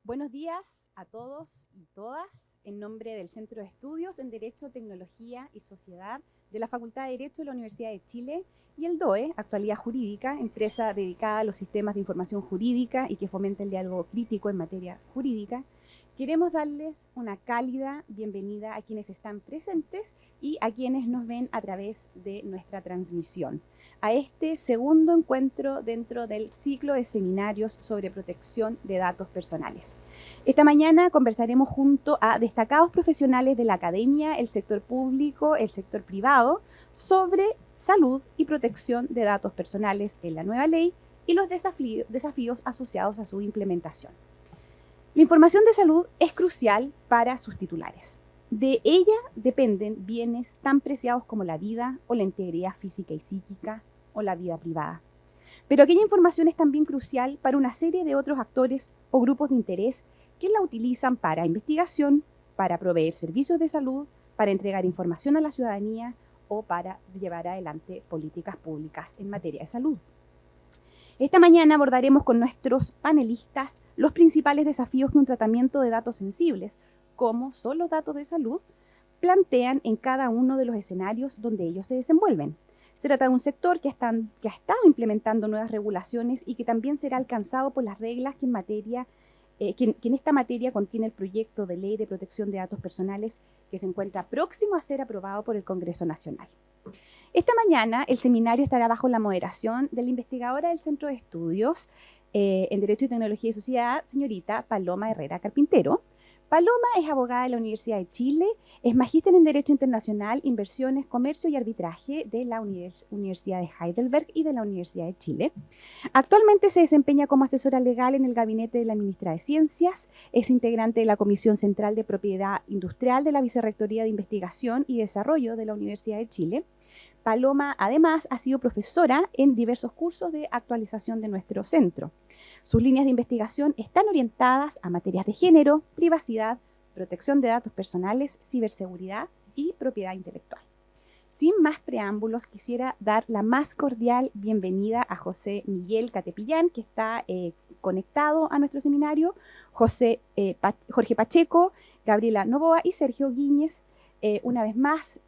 Buenos días a todos y todas. En nombre del Centro de Estudios en Derecho, Tecnología y Sociedad de la Facultad de Derecho de la Universidad de Chile y el DOE, Actualidad Jurídica, empresa dedicada a los sistemas de información jurídica y que fomenta el diálogo crítico en materia jurídica, queremos darles una cálida bienvenida a quienes están presentes y a quienes nos ven a través de nuestra transmisión a este segundo encuentro dentro del ciclo de seminarios sobre protección de datos personales. Esta mañana conversaremos junto a destacados profesionales de la academia, el sector público, el sector privado, sobre salud y protección de datos personales en la nueva ley y los desafíos asociados a su implementación. La información de salud es crucial para sus titulares. De ella dependen bienes tan preciados como la vida o la integridad física y psíquica o la vida privada. Pero aquella información es también crucial para una serie de otros actores o grupos de interés que la utilizan para investigación, para proveer servicios de salud, para entregar información a la ciudadanía o para llevar adelante políticas públicas en materia de salud. Esta mañana abordaremos con nuestros panelistas los principales desafíos que un tratamiento de datos sensibles, como son los datos de salud, plantean en cada uno de los escenarios donde ellos se desenvuelven. Se trata de un sector que ha estado implementando nuevas regulaciones y que también será alcanzado por las reglas que en esta materia contiene el proyecto de ley de protección de datos personales que se encuentra próximo a ser aprobado por el Congreso Nacional. Esta mañana el seminario estará bajo la moderación de la investigadora del Centro de Estudios en Derecho y Tecnología y Sociedad, señorita Paloma Herrera Carpintero. Paloma es abogada de la Universidad de Chile, es magíster en Derecho Internacional, Inversiones, Comercio y Arbitraje de la Universidad de Heidelberg y de la Universidad de Chile. Actualmente se desempeña como asesora legal en el gabinete de la ministra de Ciencias, es integrante de la Comisión Central de Propiedad Industrial de la Vicerrectoría de Investigación y Desarrollo de la Universidad de Chile. Paloma, además, ha sido profesora en diversos cursos de actualización de nuestro centro. Sus líneas de investigación están orientadas a materias de género, privacidad, protección de datos personales, ciberseguridad y propiedad intelectual. Sin más preámbulos, quisiera dar la más cordial bienvenida a José Miguel Catepillán, que está conectado a nuestro seminario, Jorge Pacheco, Gabriela Novoa y Sergio Guíñez. Una vez más,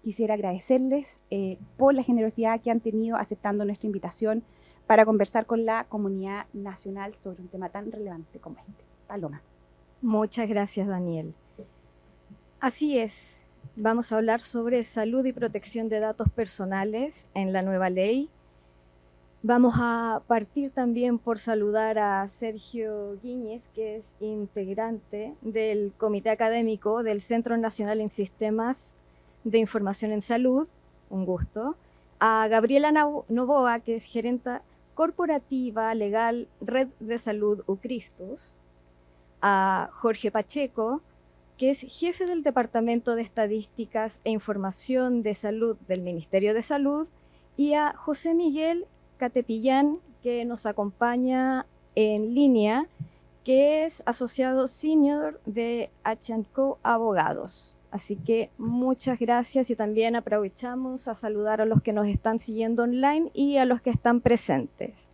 quisiera agradecerles por la generosidad que han tenido aceptando nuestra invitación para conversar con la comunidad nacional sobre un tema tan relevante como este. Paloma. Muchas gracias, Daniel. Así es, vamos a hablar sobre salud y protección de datos personales en la nueva ley. Vamos a partir también por saludar a Sergio Guíñez, que es integrante del Comité Académico del Centro Nacional en Sistemas de Información en Salud, un gusto. A Gabriela Novoa, que es gerenta corporativa legal Red de Salud UCristus, a Jorge Pacheco, que es jefe del Departamento de Estadísticas e Información de Salud del Ministerio de Salud, y a José Miguel Catepillán, que nos acompaña en línea, que es asociado senior de H&Co Abogados. Así que muchas gracias y también aprovechamos a saludar a los que nos están siguiendo online y a los que están presentes.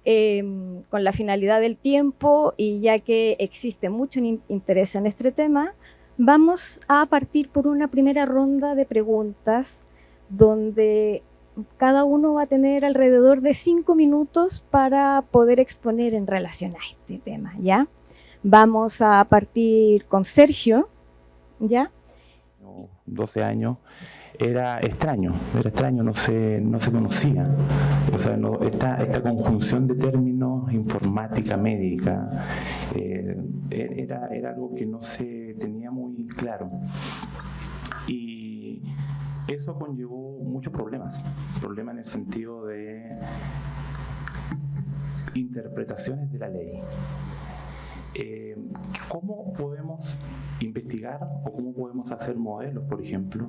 Con la finalidad del tiempo y ya que existe mucho interés en este tema, vamos a partir por una primera ronda de preguntas donde cada uno va a tener alrededor de 5 minutos para poder exponer en relación a este tema, ¿ya? Vamos a partir con Sergio, ¿ya? 12 años, era extraño, no se conocía. O sea, esta conjunción de términos, informática, médica, era algo que no se tenía muy claro. Y eso conllevó muchos problemas en el sentido de interpretaciones de la ley. ¿Cómo podemos investigar o cómo podemos hacer modelos, por ejemplo,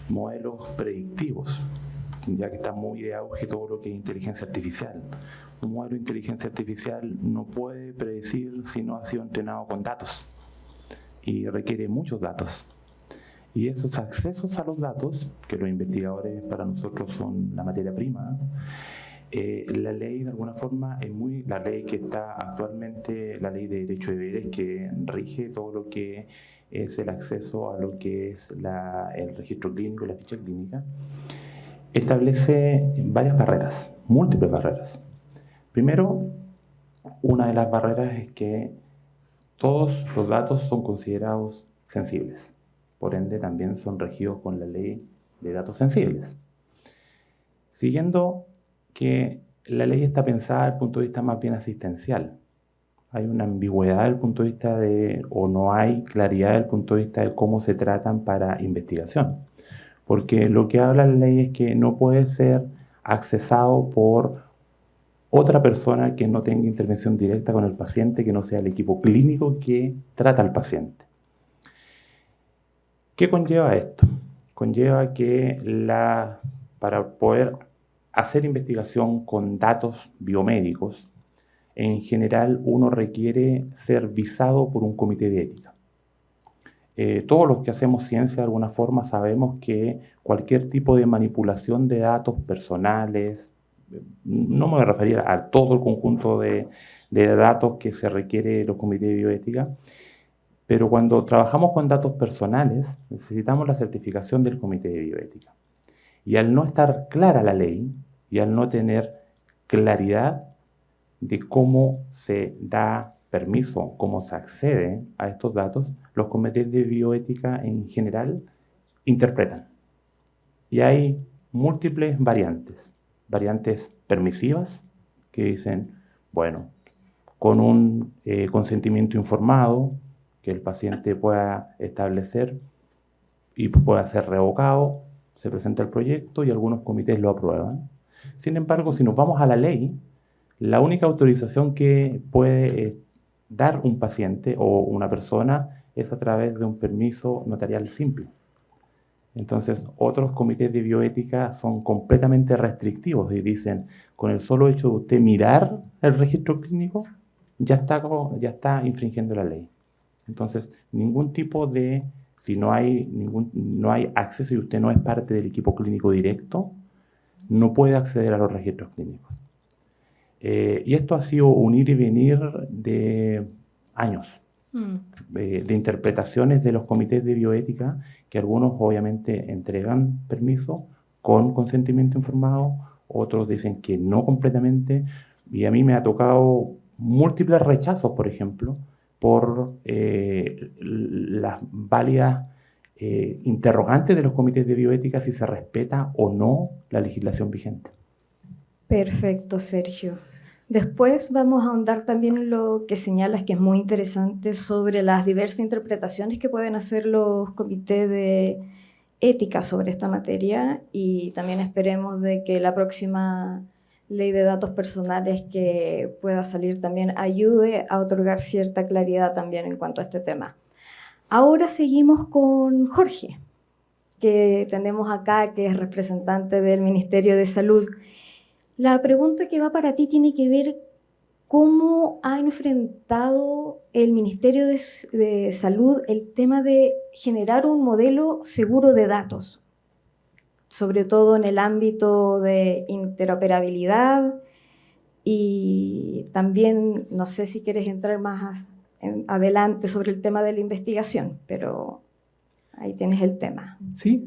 modelos predictivos, ya que está muy de auge todo lo que es inteligencia artificial? Un modelo de inteligencia artificial no puede predecir si no ha sido entrenado con datos y requiere muchos datos. Y esos accesos a los datos, que los investigadores para nosotros son la materia prima, la ley de alguna forma la ley que está actualmente, la ley de derecho de deberes que rige todo lo que es el acceso a lo que es el registro clínico y la ficha clínica, establece varias barreras, múltiples barreras. Primero, una de las barreras es que todos los datos son considerados sensibles, por ende también son regidos con la ley de datos sensibles. Siguiendo que la ley está pensada desde el punto de vista más bien asistencial. Hay una ambigüedad desde el punto de vista o no hay claridad desde el punto de vista de cómo se tratan para investigación. Porque lo que habla la ley es que no puede ser accesado por otra persona que no tenga intervención directa con el paciente, que no sea el equipo clínico que trata al paciente. ¿Qué conlleva esto? Conlleva que para poder hacer investigación con datos biomédicos, en general uno requiere ser visado por un comité de ética. Todos los que hacemos ciencia de alguna forma sabemos que cualquier tipo de manipulación de datos personales, no me voy a referir a todo el conjunto de datos que se requiere los comités de bioética, pero cuando trabajamos con datos personales necesitamos la certificación del comité de bioética. Y al no estar clara la ley y al no tener claridad de cómo se da permiso, cómo se accede a estos datos, los comités de bioética en general interpretan. Y hay múltiples variantes permisivas que dicen, bueno, con un consentimiento informado que el paciente pueda establecer y pueda ser revocado, se presenta el proyecto y algunos comités lo aprueban. Sin embargo, si nos vamos a la ley, la única autorización que puede dar un paciente o una persona es a través de un permiso notarial simple. Entonces, otros comités de bioética son completamente restrictivos y dicen, con el solo hecho de usted mirar el registro clínico, ya está infringiendo la ley. Entonces, si no hay acceso y usted no es parte del equipo clínico directo, no puede acceder a los registros clínicos. Y esto ha sido un ir y venir de años, de interpretaciones de los comités de bioética, que algunos obviamente entregan permiso con consentimiento informado, otros dicen que no completamente, y a mí me ha tocado múltiples rechazos, por ejemplo, por las válidas interrogantes de los comités de bioética si se respeta o no la legislación vigente. Perfecto, Sergio. Después vamos a ahondar también en lo que señalas, que es muy interesante, sobre las diversas interpretaciones que pueden hacer los comités de ética sobre esta materia, y también esperemos de que la próxima ley de datos personales que pueda salir también ayude a otorgar cierta claridad también en cuanto a este tema. Ahora seguimos con Jorge, que tenemos acá, que es representante del Ministerio de Salud. La pregunta que va para ti tiene que ver cómo ha enfrentado el Ministerio de Salud el tema de generar un modelo seguro de datos, sobre todo en el ámbito de interoperabilidad, y también, no sé si quieres entrar más adelante sobre el tema de la investigación, pero ahí tienes el tema. Sí,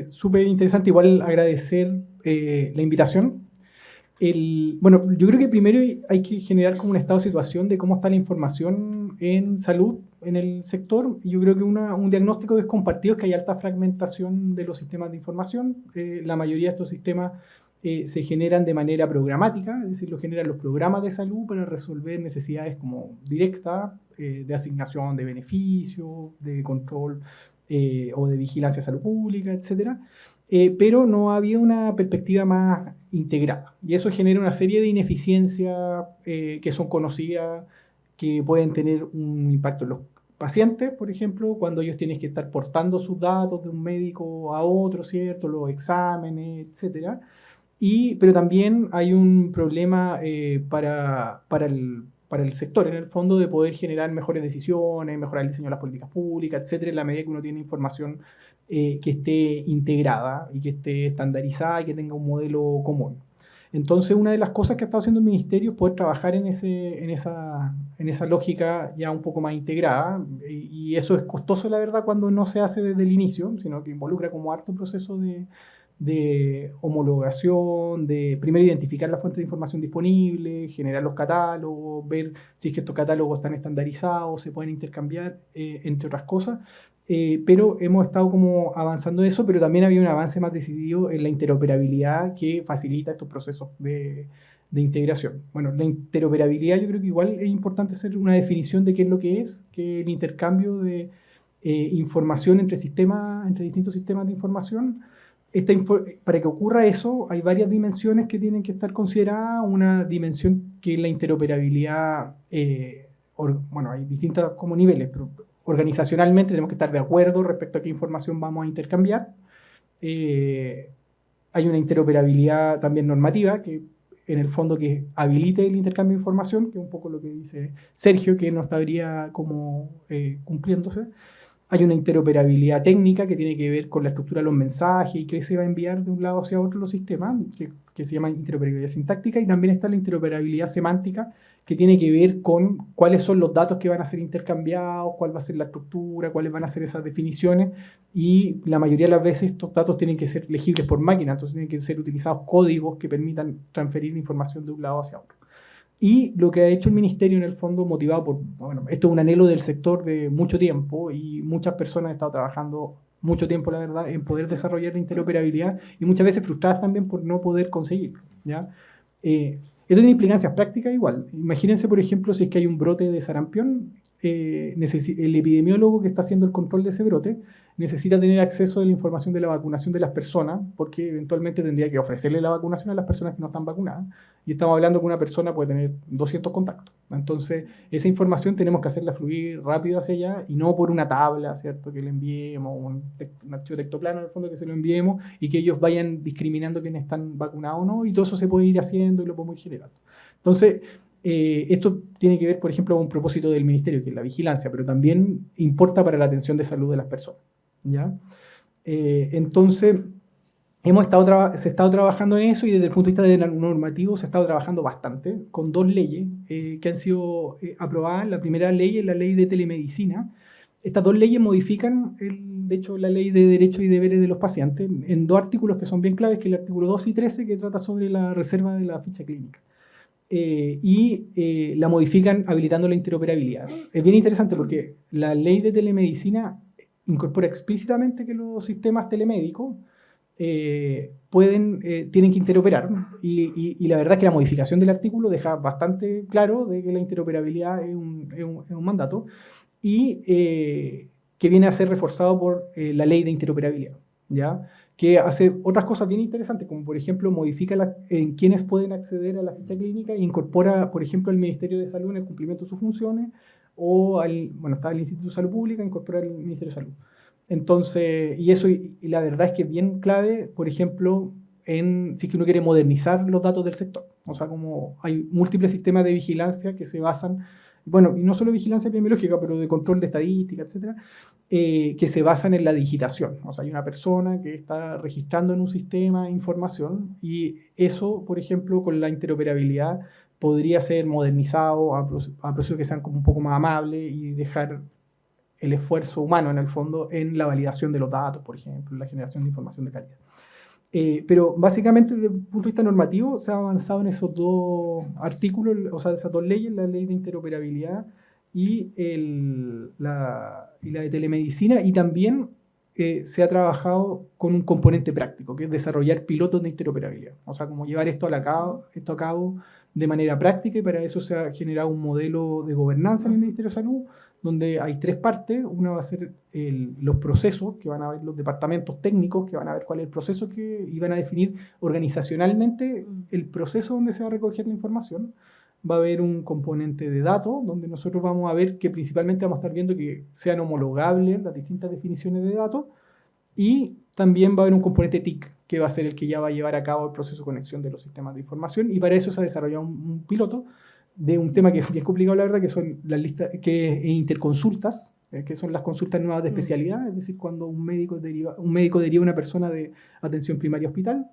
súper interesante. Igual agradecer la invitación. Bueno, yo creo que primero hay que generar como un estado de situación de cómo está la información en salud en el sector. Y yo creo que un diagnóstico que es compartido es que hay alta fragmentación de los sistemas de información. La mayoría de estos sistemas se generan de manera programática, es decir, lo generan los programas de salud para resolver necesidades como directas, de asignación de beneficios, de control o de vigilancia de salud pública, etcétera. Pero no ha habido una perspectiva más integrada. Y eso genera una serie de ineficiencias que son conocidas, que pueden tener un impacto en los pacientes, por ejemplo, cuando ellos tienen que estar portando sus datos de un médico a otro, ¿cierto? Los exámenes, etc. Pero también hay un problema para el sector, en el fondo, de poder generar mejores decisiones, mejorar el diseño de las políticas públicas, etc., en la medida que uno tiene información que esté integrada y que esté estandarizada y que tenga un modelo común. Entonces, una de las cosas que ha estado haciendo el ministerio es poder trabajar en esa lógica ya un poco más integrada, y eso es costoso, la verdad, cuando no se hace desde el inicio, sino que involucra como harto proceso de homologación, de primero identificar la fuente de información disponible, generar los catálogos, ver si es que estos catálogos están estandarizados, se pueden intercambiar, entre otras cosas. Pero hemos estado como avanzando en eso, pero también había un avance más decidido en la interoperabilidad que facilita estos procesos de integración. Bueno, la interoperabilidad yo creo que igual es importante hacer una definición de qué es lo que es el intercambio de información entre distintos sistemas de información. Para que ocurra eso, hay varias dimensiones que tienen que estar consideradas. Una dimensión que es la interoperabilidad, bueno, hay distintos como niveles, pero organizacionalmente tenemos que estar de acuerdo respecto a qué información vamos a intercambiar. Hay una interoperabilidad también normativa, que en el fondo que habilite el intercambio de información, que es un poco lo que dice Sergio, que no estaría como cumpliéndose. Hay una interoperabilidad técnica que tiene que ver con la estructura de los mensajes y qué se va a enviar de un lado hacia otro los sistemas, que se llama interoperabilidad sintáctica, y también está la interoperabilidad semántica, que tiene que ver con cuáles son los datos que van a ser intercambiados, cuál va a ser la estructura, cuáles van a ser esas definiciones, y la mayoría de las veces estos datos tienen que ser legibles por máquina, entonces tienen que ser utilizados códigos que permitan transferir información de un lado hacia otro. Y lo que ha hecho el ministerio en el fondo, motivado por, bueno, esto es un anhelo del sector de mucho tiempo y muchas personas han estado trabajando mucho tiempo, la verdad, en poder desarrollar la interoperabilidad y muchas veces frustradas también por no poder conseguirlo, ¿ya? Esto tiene implicancias prácticas igual. Imagínense, por ejemplo, si es que hay un brote de sarampión, el epidemiólogo que está haciendo el control de ese brote necesita tener acceso a la información de la vacunación de las personas, porque eventualmente tendría que ofrecerle la vacunación a las personas que no están vacunadas. Y estamos hablando que una persona puede tener 200 contactos. Entonces, esa información tenemos que hacerla fluir rápido hacia allá y no por una tabla, ¿cierto? Que le enviemos, un archivo textoplano en el fondo que se lo enviemos y que ellos vayan discriminando quiénes están vacunados o no, y todo eso se puede ir haciendo y lo podemos ir generando. Entonces, esto tiene que ver, por ejemplo, con un propósito del ministerio, que es la vigilancia, pero también importa para la atención de salud de las personas, ¿ya? Entonces, se ha estado trabajando en eso, y desde el punto de vista de normativo se ha estado trabajando bastante con dos leyes que han sido aprobadas. La primera ley es la ley de telemedicina. Estas dos leyes modifican, de hecho, la ley de derechos y deberes de los pacientes en dos artículos que son bien claves, que es el artículo 2 y 13, que trata sobre la reserva de la ficha clínica. La modifican habilitando la interoperabilidad. Es bien interesante porque la ley de telemedicina incorpora explícitamente que los sistemas telemédicos tienen que interoperar, y la verdad es que la modificación del artículo deja bastante claro de que la interoperabilidad es un mandato, y que viene a ser reforzado por la ley de interoperabilidad, ¿ya? Que hace otras cosas bien interesantes, como por ejemplo modifica en quiénes pueden acceder a la ficha clínica e incorpora, por ejemplo, al Ministerio de Salud en el cumplimiento de sus funciones, o está el Instituto de Salud Pública, incorpora al Ministerio de Salud. Entonces, y la verdad es que es bien clave, por ejemplo, si es que uno quiere modernizar los datos del sector. O sea, como hay múltiples sistemas de vigilancia que se basan, bueno, y no solo vigilancia epidemiológica, pero de control de estadística, etcétera, que se basan en la digitación. O sea, hay una persona que está registrando en un sistema información, y eso, por ejemplo, con la interoperabilidad podría ser modernizado a procesos que sean como un poco más amables y dejar el esfuerzo humano, en el fondo, en la validación de los datos, por ejemplo, en la generación de información de calidad. Pero básicamente, desde el punto de vista normativo, se ha avanzado en esos dos artículos, o sea, esas dos leyes, la ley de interoperabilidad y la de telemedicina, y también se ha trabajado con un componente práctico, que es desarrollar pilotos de interoperabilidad. O sea, como llevar esto a cabo de manera práctica, y para eso se ha generado un modelo de gobernanza en el Ministerio de Salud, donde hay tres partes. Una va a ser los procesos, que van a ver los departamentos técnicos, que van a ver cuál es el proceso y van a definir organizacionalmente el proceso donde se va a recoger la información. Va a haber un componente de datos, donde nosotros vamos a ver que principalmente vamos a estar viendo que sean homologables las distintas definiciones de datos, y también va a haber un componente TIC, que va a ser el que ya va a llevar a cabo el proceso de conexión de los sistemas de información, y para eso se ha desarrollado un piloto de un tema que es bien complicado, la verdad, que son las listas, que interconsultas, que son las consultas nuevas de especialidad, es decir, cuando un médico deriva a una persona de atención primaria hospital,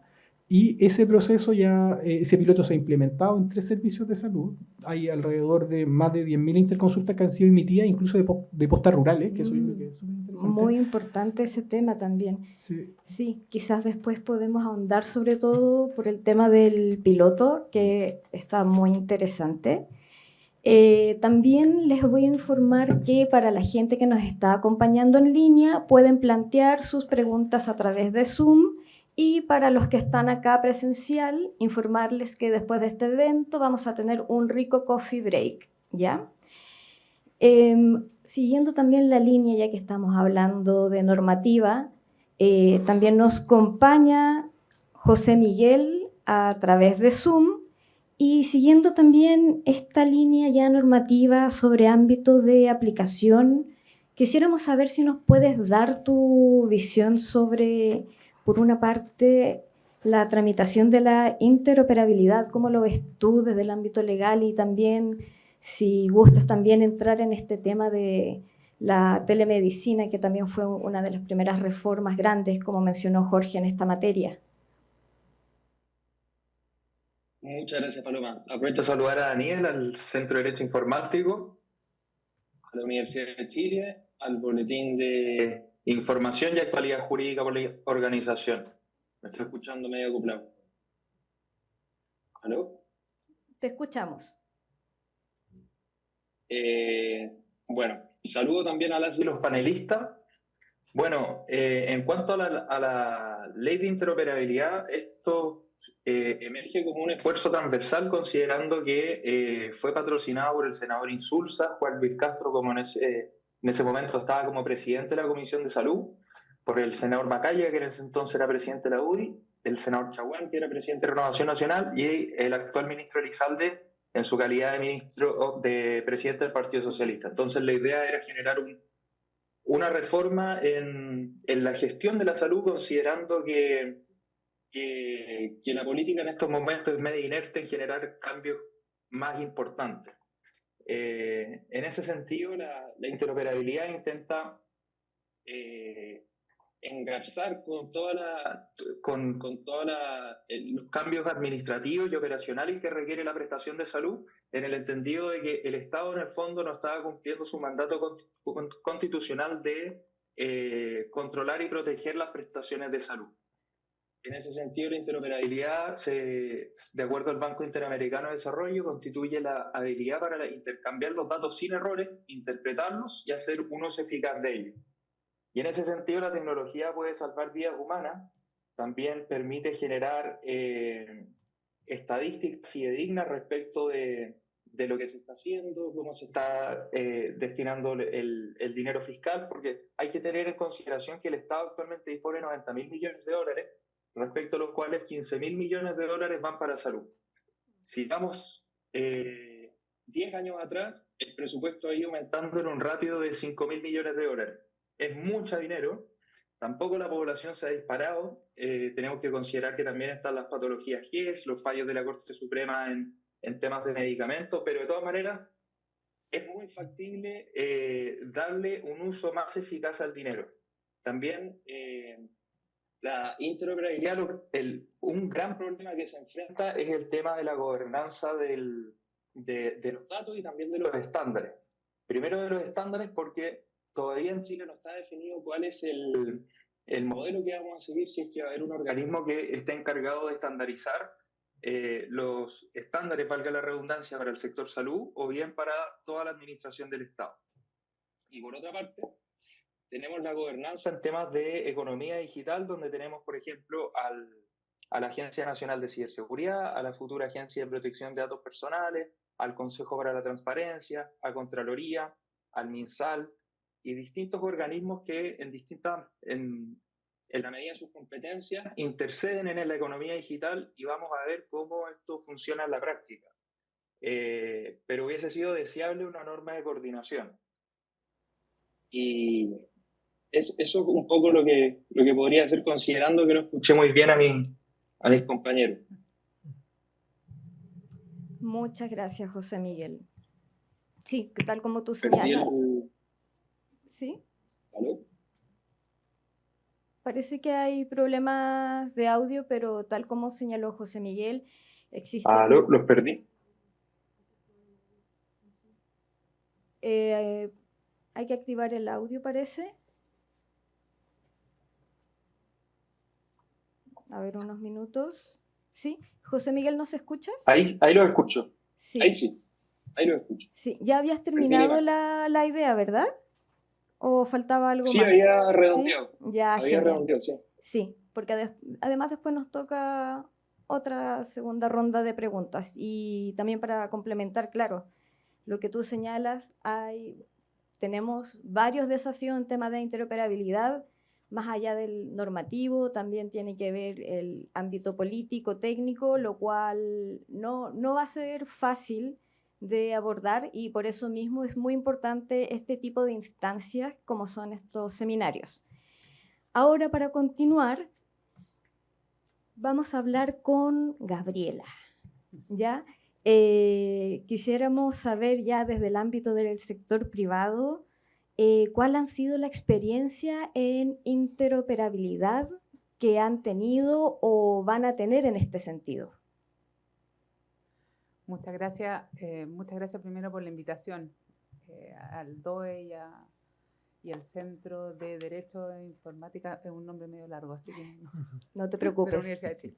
Y ese proceso ya, ese piloto se ha implementado en 3 servicios de salud. Hay alrededor de más de 10.000 interconsultas que han sido emitidas, incluso de postas rurales, que eso yo creo que es súper interesante. Muy importante ese tema también. Sí. Sí, quizás después podemos ahondar sobre todo por el tema del piloto, que está muy interesante. También les voy a informar que para la gente que nos está acompañando en línea pueden plantear sus preguntas a través de Zoom, y para los que están acá presencial, informarles que después de este evento vamos a tener un rico coffee break, ¿ya? Siguiendo también la línea, ya que estamos hablando de normativa, también nos acompaña José Miguel a través de Zoom. Y siguiendo también esta línea ya normativa sobre ámbito de aplicación, quisiéramos saber si nos puedes dar tu visión sobre, por una parte, la tramitación de la interoperabilidad. ¿Cómo lo ves tú desde el ámbito legal? Y también, si gustas también entrar en este tema de la telemedicina, que también fue una de las primeras reformas grandes, como mencionó Jorge, en esta materia. Muchas gracias, Paloma. Aprovecho a saludar a Daniel, al Centro de Derecho Informático, a la Universidad de Chile, al Boletín de Información y Actualidad Jurídica por la Organización. Me estoy escuchando medio acoplado. ¿Aló? Te escuchamos. Bueno, saludo también a las y los panelistas. Bueno, en cuanto a la ley de interoperabilidad, esto emerge como un esfuerzo transversal, considerando que fue patrocinado por el senador Insulza, Juan Luis Castro, como en ese momento estaba como presidente de la Comisión de Salud, por el senador Macaya, que en ese entonces era presidente de la UDI, el senador Chaguán, que era presidente de Renovación Nacional, y el actual ministro Elizalde, en su calidad de presidente del Partido Socialista. Entonces la idea era generar una reforma en la gestión de la salud, considerando que la política en estos momentos es medio inerte en generar cambios más importantes. En ese sentido, la interoperabilidad intenta engarzar con los cambios administrativos y operacionales que requiere la prestación de salud, en el entendido de que el Estado en el fondo no estaba cumpliendo su mandato constitucional de controlar y proteger las prestaciones de salud. En ese sentido, la interoperabilidad, de acuerdo al Banco Interamericano de Desarrollo, constituye la habilidad para intercambiar los datos sin errores, interpretarlos y hacer un uso eficaz de ellos. Y en ese sentido, la tecnología puede salvar vidas humanas, también permite generar estadísticas fidedignas respecto de lo que se está haciendo, cómo se está destinando el dinero fiscal, porque hay que tener en consideración que el Estado actualmente dispone de 90.000 millones de dólares, respecto a los cuales 15.000 millones de dólares van para salud. Si vamos 10 años atrás, el presupuesto ha ido aumentando en un ratio de 5.000 millones de dólares. Es mucho dinero, tampoco la población se ha disparado, tenemos que considerar que también están las patologías GES, los fallos de la Corte Suprema en temas de medicamentos, pero de todas maneras es muy factible darle un uso más eficaz al dinero. También la interoperabilidad, un gran problema que se enfrenta es el tema de la gobernanza de los datos y también de los estándares. Primero de los estándares porque todavía en Chile no está definido cuál es el modelo que vamos a seguir, si es que va a haber un organismo que esté encargado de estandarizar los estándares, valga la redundancia, para el sector salud o bien para toda la administración del Estado. Y por otra parte, tenemos la gobernanza en temas de economía digital, donde tenemos, por ejemplo, a la Agencia Nacional de Ciberseguridad, a la futura Agencia de Protección de Datos Personales, al Consejo para la Transparencia, a Contraloría, al MinSal, y distintos organismos que en la medida de sus competencias interceden en la economía digital, y vamos a ver cómo esto funciona en la práctica. Pero hubiese sido deseable una norma de coordinación. Y eso es un poco lo que podría hacer, considerando que no escuché muy bien a mis compañeros. Muchas gracias, José Miguel. Sí, tal como tú señalas. ¿Sí? ¿Aló? Parece que hay problemas de audio, pero tal como señaló José Miguel, existe... Los perdí. Hay que activar el audio, parece. A ver, unos minutos. ¿Sí? José Miguel, ¿nos escuchas? Ahí lo escucho. Sí. Ahí sí. Ahí lo escucho. Sí, ya habías terminado la idea, ¿verdad? ¿O faltaba algo Sí, más? había redondeado. ¿Sí? Ya, Había genial. redondeado, sí. Sí, porque además después nos toca otra segunda ronda de preguntas. Y también para complementar, claro, lo que tú señalas, tenemos varios desafíos en tema de interoperabilidad, más allá del normativo, también tiene que ver el ámbito político, técnico, lo cual no va a ser fácil de abordar y por eso mismo es muy importante este tipo de instancias como son estos seminarios. Ahora, para continuar, vamos a hablar con Gabriela, ¿ya? Quisiéramos saber ya desde el ámbito del sector privado, ¿cuál han sido la experiencia en interoperabilidad que han tenido o van a tener en este sentido? Muchas gracias primero por la invitación al DOE y al Centro de Derecho e Informática. Es un nombre medio largo, así que no te de la preocupes. Universidad de Chile.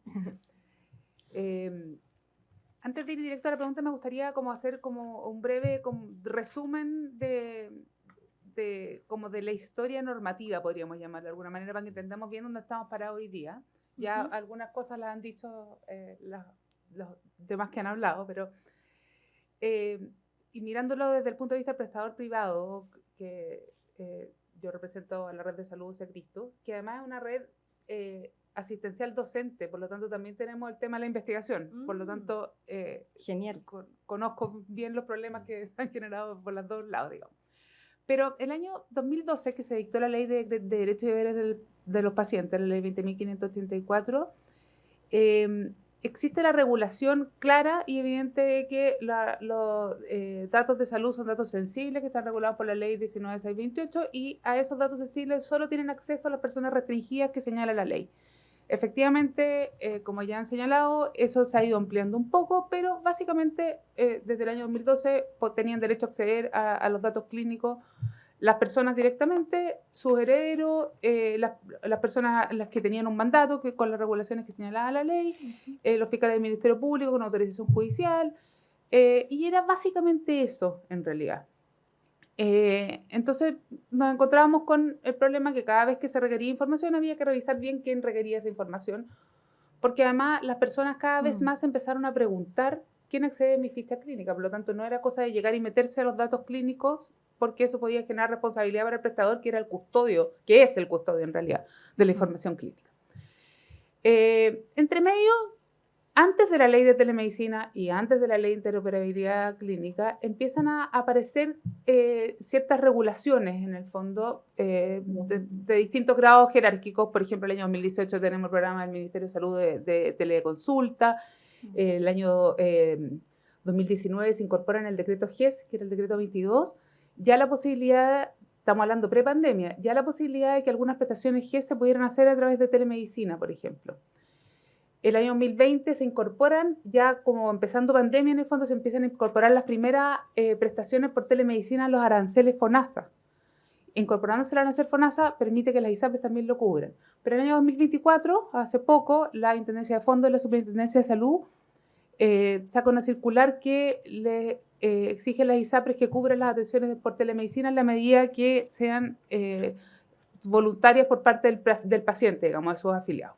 Antes de ir directo a la pregunta, me gustaría hacer un breve resumen de la historia normativa, podríamos llamarlo de alguna manera, para que entendamos bien dónde estamos parados hoy día. Ya algunas cosas las han dicho los demás que han hablado, pero y mirándolo desde el punto de vista del prestador privado, que yo represento a la red de salud Cristo, que además es una red asistencial docente, por lo tanto también tenemos el tema de la investigación, por lo tanto genial. Conozco bien los problemas que se han generado por los dos lados, digamos. Pero el año 2012, que se dictó la Ley de Derechos y Deberes de los Pacientes, la Ley 20.584, existe la regulación clara y evidente de que los datos de salud son datos sensibles que están regulados por la Ley 19.628 y a esos datos sensibles solo tienen acceso a las personas restringidas que señala la ley. Efectivamente, como ya han señalado, eso se ha ido ampliando un poco, pero básicamente desde el año 2012 tenían derecho a acceder a los datos clínicos las personas directamente, sus herederos, las personas las que tenían un mandato que, con las regulaciones que señalaba la ley, los fiscales del Ministerio Público con autorización judicial, y era básicamente eso en realidad. Entonces nos encontrábamos con el problema que cada vez que se requería información había que revisar bien quién requería esa información, porque además las personas cada vez más empezaron a preguntar quién accede a mi ficha clínica, por lo tanto no era cosa de llegar y meterse a los datos clínicos, porque eso podía generar responsabilidad para el prestador, que era el custodio, que es el custodio en realidad, de la información clínica. Entre medio, antes de la ley de telemedicina y antes de la ley de interoperabilidad clínica, empiezan a aparecer ciertas regulaciones, en el fondo, de distintos grados jerárquicos. Por ejemplo, el año 2018 tenemos el programa del Ministerio de Salud de teleconsulta. El año 2019 se incorpora en el decreto GES, que era el decreto 22, ya la posibilidad, estamos hablando pre-pandemia, ya la posibilidad de que algunas prestaciones GES se pudieran hacer a través de telemedicina, por ejemplo. El año 2020 se incorporan, ya como empezando pandemia, en el fondo se empiezan a incorporar las primeras prestaciones por telemedicina a los aranceles FONASA. Incorporándose el arancel FONASA permite que las ISAPRES también lo cubran. Pero en el año 2024, hace poco, la Intendencia de Fondos y la Superintendencia de Salud saca una circular que le exige a las ISAPRES que cubran las atenciones por telemedicina en la medida que sean voluntarias por parte del paciente, digamos, de sus afiliados.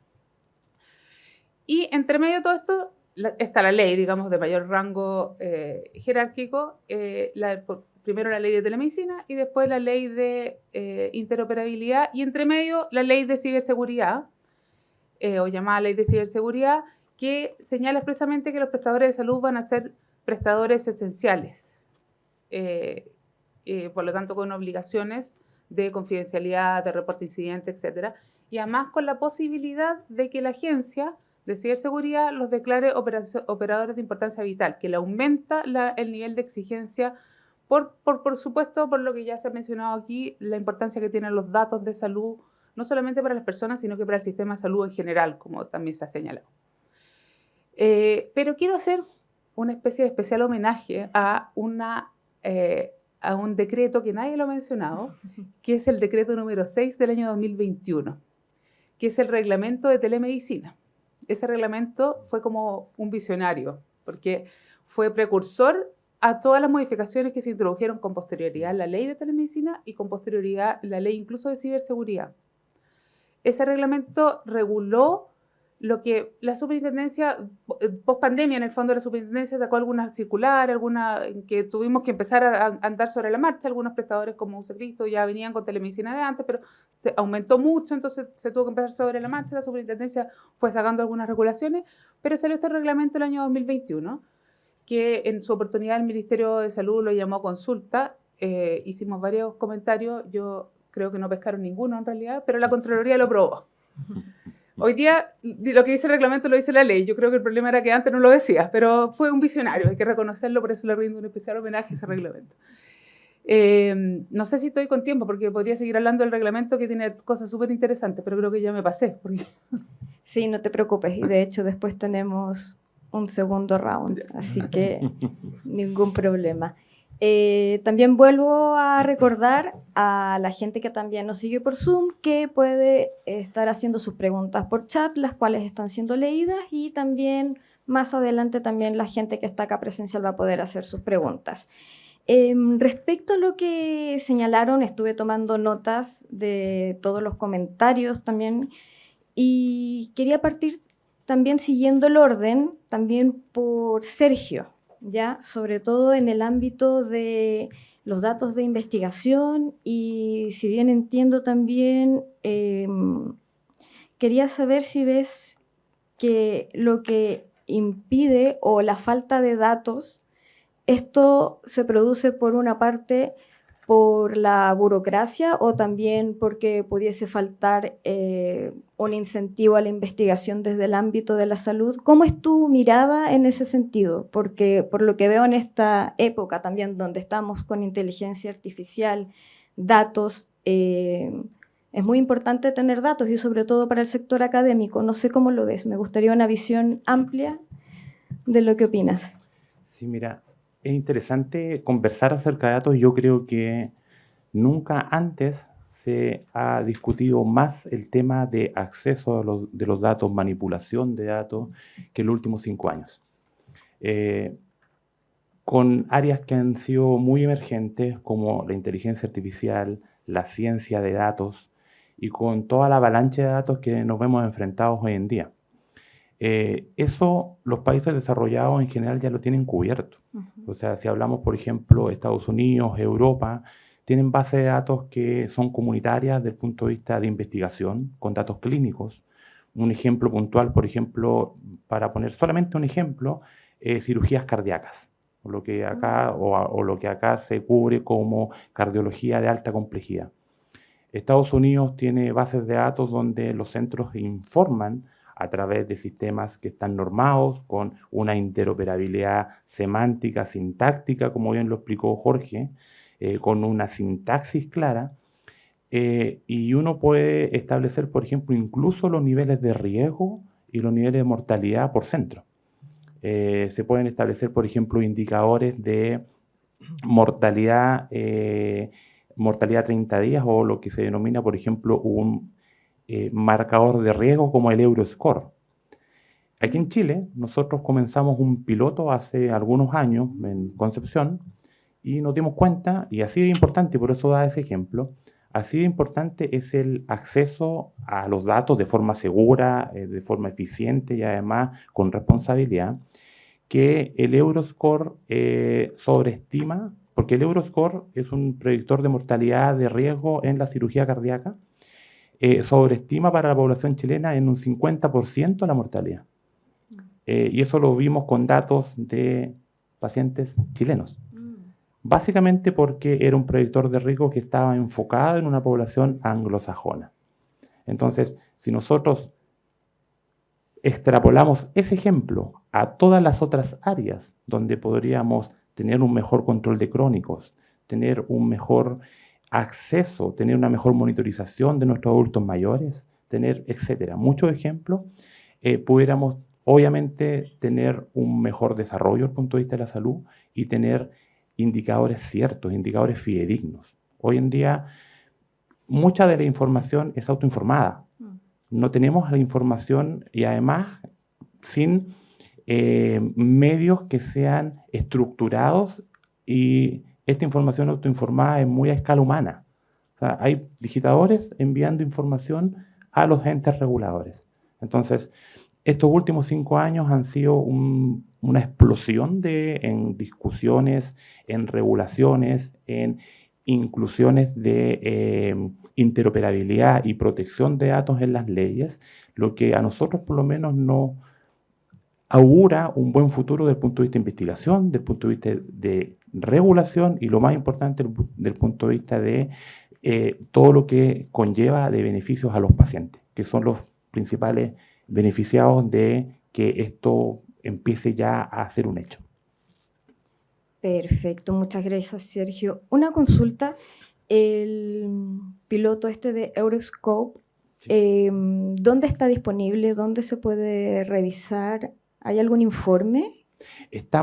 Y entre medio de todo esto está la ley, digamos, de mayor rango jerárquico, primero la ley de telemedicina y después la ley de interoperabilidad y entre medio la ley de ciberseguridad, o llamada ley de ciberseguridad, que señala expresamente que los prestadores de salud van a ser prestadores esenciales, por lo tanto con obligaciones de confidencialidad, de reporte de incidentes, etc. Y además con la posibilidad de que la agencia de ciberseguridad los declare operadores de importancia vital, que le aumenta el nivel de exigencia, por supuesto, por lo que ya se ha mencionado aquí, la importancia que tienen los datos de salud no solamente para las personas, sino que para el sistema de salud en general, como también se ha señalado. Pero quiero hacer una especie de especial homenaje a un decreto que nadie lo ha mencionado, que es el decreto número 6 del año 2021, que es el reglamento de telemedicina. Ese reglamento fue como un visionario, porque fue precursor a todas las modificaciones que se introdujeron con posterioridad en la ley de telemedicina y con posterioridad en la ley incluso de ciberseguridad. Ese reglamento reguló lo que la superintendencia, post pandemia, en el fondo la superintendencia sacó algunas circulares, que tuvimos que empezar a andar sobre la marcha. Algunos prestadores como Usacristo ya venían con telemedicina de antes, pero se aumentó mucho, entonces se tuvo que empezar sobre la marcha. La superintendencia fue sacando algunas regulaciones, pero salió este reglamento el año 2021, que en su oportunidad el Ministerio de Salud lo llamó consulta. Hicimos varios comentarios, yo creo que no pescaron ninguno en realidad, pero la Contraloría lo aprobó. Hoy día lo que dice el reglamento lo dice la ley. Yo creo que el problema era que antes no lo decía, pero fue un visionario, hay que reconocerlo, por eso le rindo un especial homenaje a ese reglamento. No sé si estoy con tiempo, porque podría seguir hablando del reglamento, que tiene cosas súper interesantes, pero creo que ya me pasé. Sí, no te preocupes, y de hecho después tenemos un segundo round, así que ningún problema. También vuelvo a recordar a la gente que también nos sigue por Zoom que puede estar haciendo sus preguntas por chat, las cuales están siendo leídas, y también más adelante también la gente que está acá presencial va a poder hacer sus preguntas. Respecto a lo que señalaron, estuve tomando notas de todos los comentarios también y quería partir también siguiendo el orden, también por Sergio, ¿ya? Sobre todo en el ámbito de los datos de investigación, y si bien entiendo también, quería saber si ves que lo que impide o la falta de datos, esto se produce por una parte por la burocracia o también porque pudiese faltar un incentivo a la investigación desde el ámbito de la salud. ¿Cómo es tu mirada en ese sentido? Porque por lo que veo en esta época también donde estamos con inteligencia artificial, datos, es muy importante tener datos y sobre todo para el sector académico. No sé cómo lo ves, me gustaría una visión amplia de lo que opinas. Sí, mira, es interesante conversar acerca de datos. Yo creo que nunca antes se ha discutido más el tema de acceso de los datos, manipulación de datos, que en los últimos 5 años. Con áreas que han sido muy emergentes, como la inteligencia artificial, la ciencia de datos, y con toda la avalancha de datos que nos vemos enfrentados hoy en día. Eso los países desarrollados en general ya lo tienen cubierto. O sea, si hablamos, por ejemplo, Estados Unidos, Europa, tienen bases de datos que son comunitarias desde el punto de vista de investigación, con datos clínicos. Un ejemplo puntual, por ejemplo, para poner solamente un ejemplo, cirugías cardíacas, o lo que acá se cubre como cardiología de alta complejidad. Estados Unidos tiene bases de datos donde los centros informan a través de sistemas que están normados, con una interoperabilidad semántica, sintáctica, como bien lo explicó Jorge, con una sintaxis clara, y uno puede establecer, por ejemplo, incluso los niveles de riesgo y los niveles de mortalidad por centro. Se pueden establecer, por ejemplo, indicadores de mortalidad 30 días, o lo que se denomina, por ejemplo, un marcador de riesgo como el Euroscore. Aquí en Chile nosotros comenzamos un piloto hace algunos años en Concepción y nos dimos cuenta, y así de importante, y por eso da ese ejemplo, así de importante es el acceso a los datos de forma segura, de forma eficiente y además con responsabilidad, que el Euroscore sobreestima, porque el Euroscore es un predictor de mortalidad de riesgo en la cirugía cardíaca, sobreestima para la población chilena en un 50% la mortalidad. Y eso lo vimos con datos de pacientes chilenos. Básicamente porque era un predictor de riesgo que estaba enfocado en una población anglosajona. Entonces, si nosotros extrapolamos ese ejemplo a todas las otras áreas donde podríamos tener un mejor control de crónicos, tener un mejor acceso, tener una mejor monitorización de nuestros adultos mayores, tener, etcétera. Muchos ejemplos, pudiéramos obviamente tener un mejor desarrollo desde el punto de vista de la salud y tener indicadores ciertos, indicadores fidedignos. Hoy en día, mucha de la información es autoinformada. No tenemos la información y además sin medios que sean estructurados, y esta información autoinformada es muy a escala humana. O sea, hay digitadores enviando información a los entes reguladores. Entonces, estos últimos 5 años han sido una explosión en discusiones, en regulaciones, en inclusiones de interoperabilidad y protección de datos en las leyes, lo que a nosotros por lo menos nos augura un buen futuro desde el punto de vista de investigación, desde el punto de vista de regulación y lo más importante desde el punto de vista de todo lo que conlleva de beneficios a los pacientes, que son los principales beneficiados de que esto empiece ya a ser un hecho. Perfecto, muchas gracias, Sergio. Una consulta, el piloto de Euroscope, sí. ¿Dónde está disponible? ¿Dónde se puede revisar? ¿Hay algún informe? Está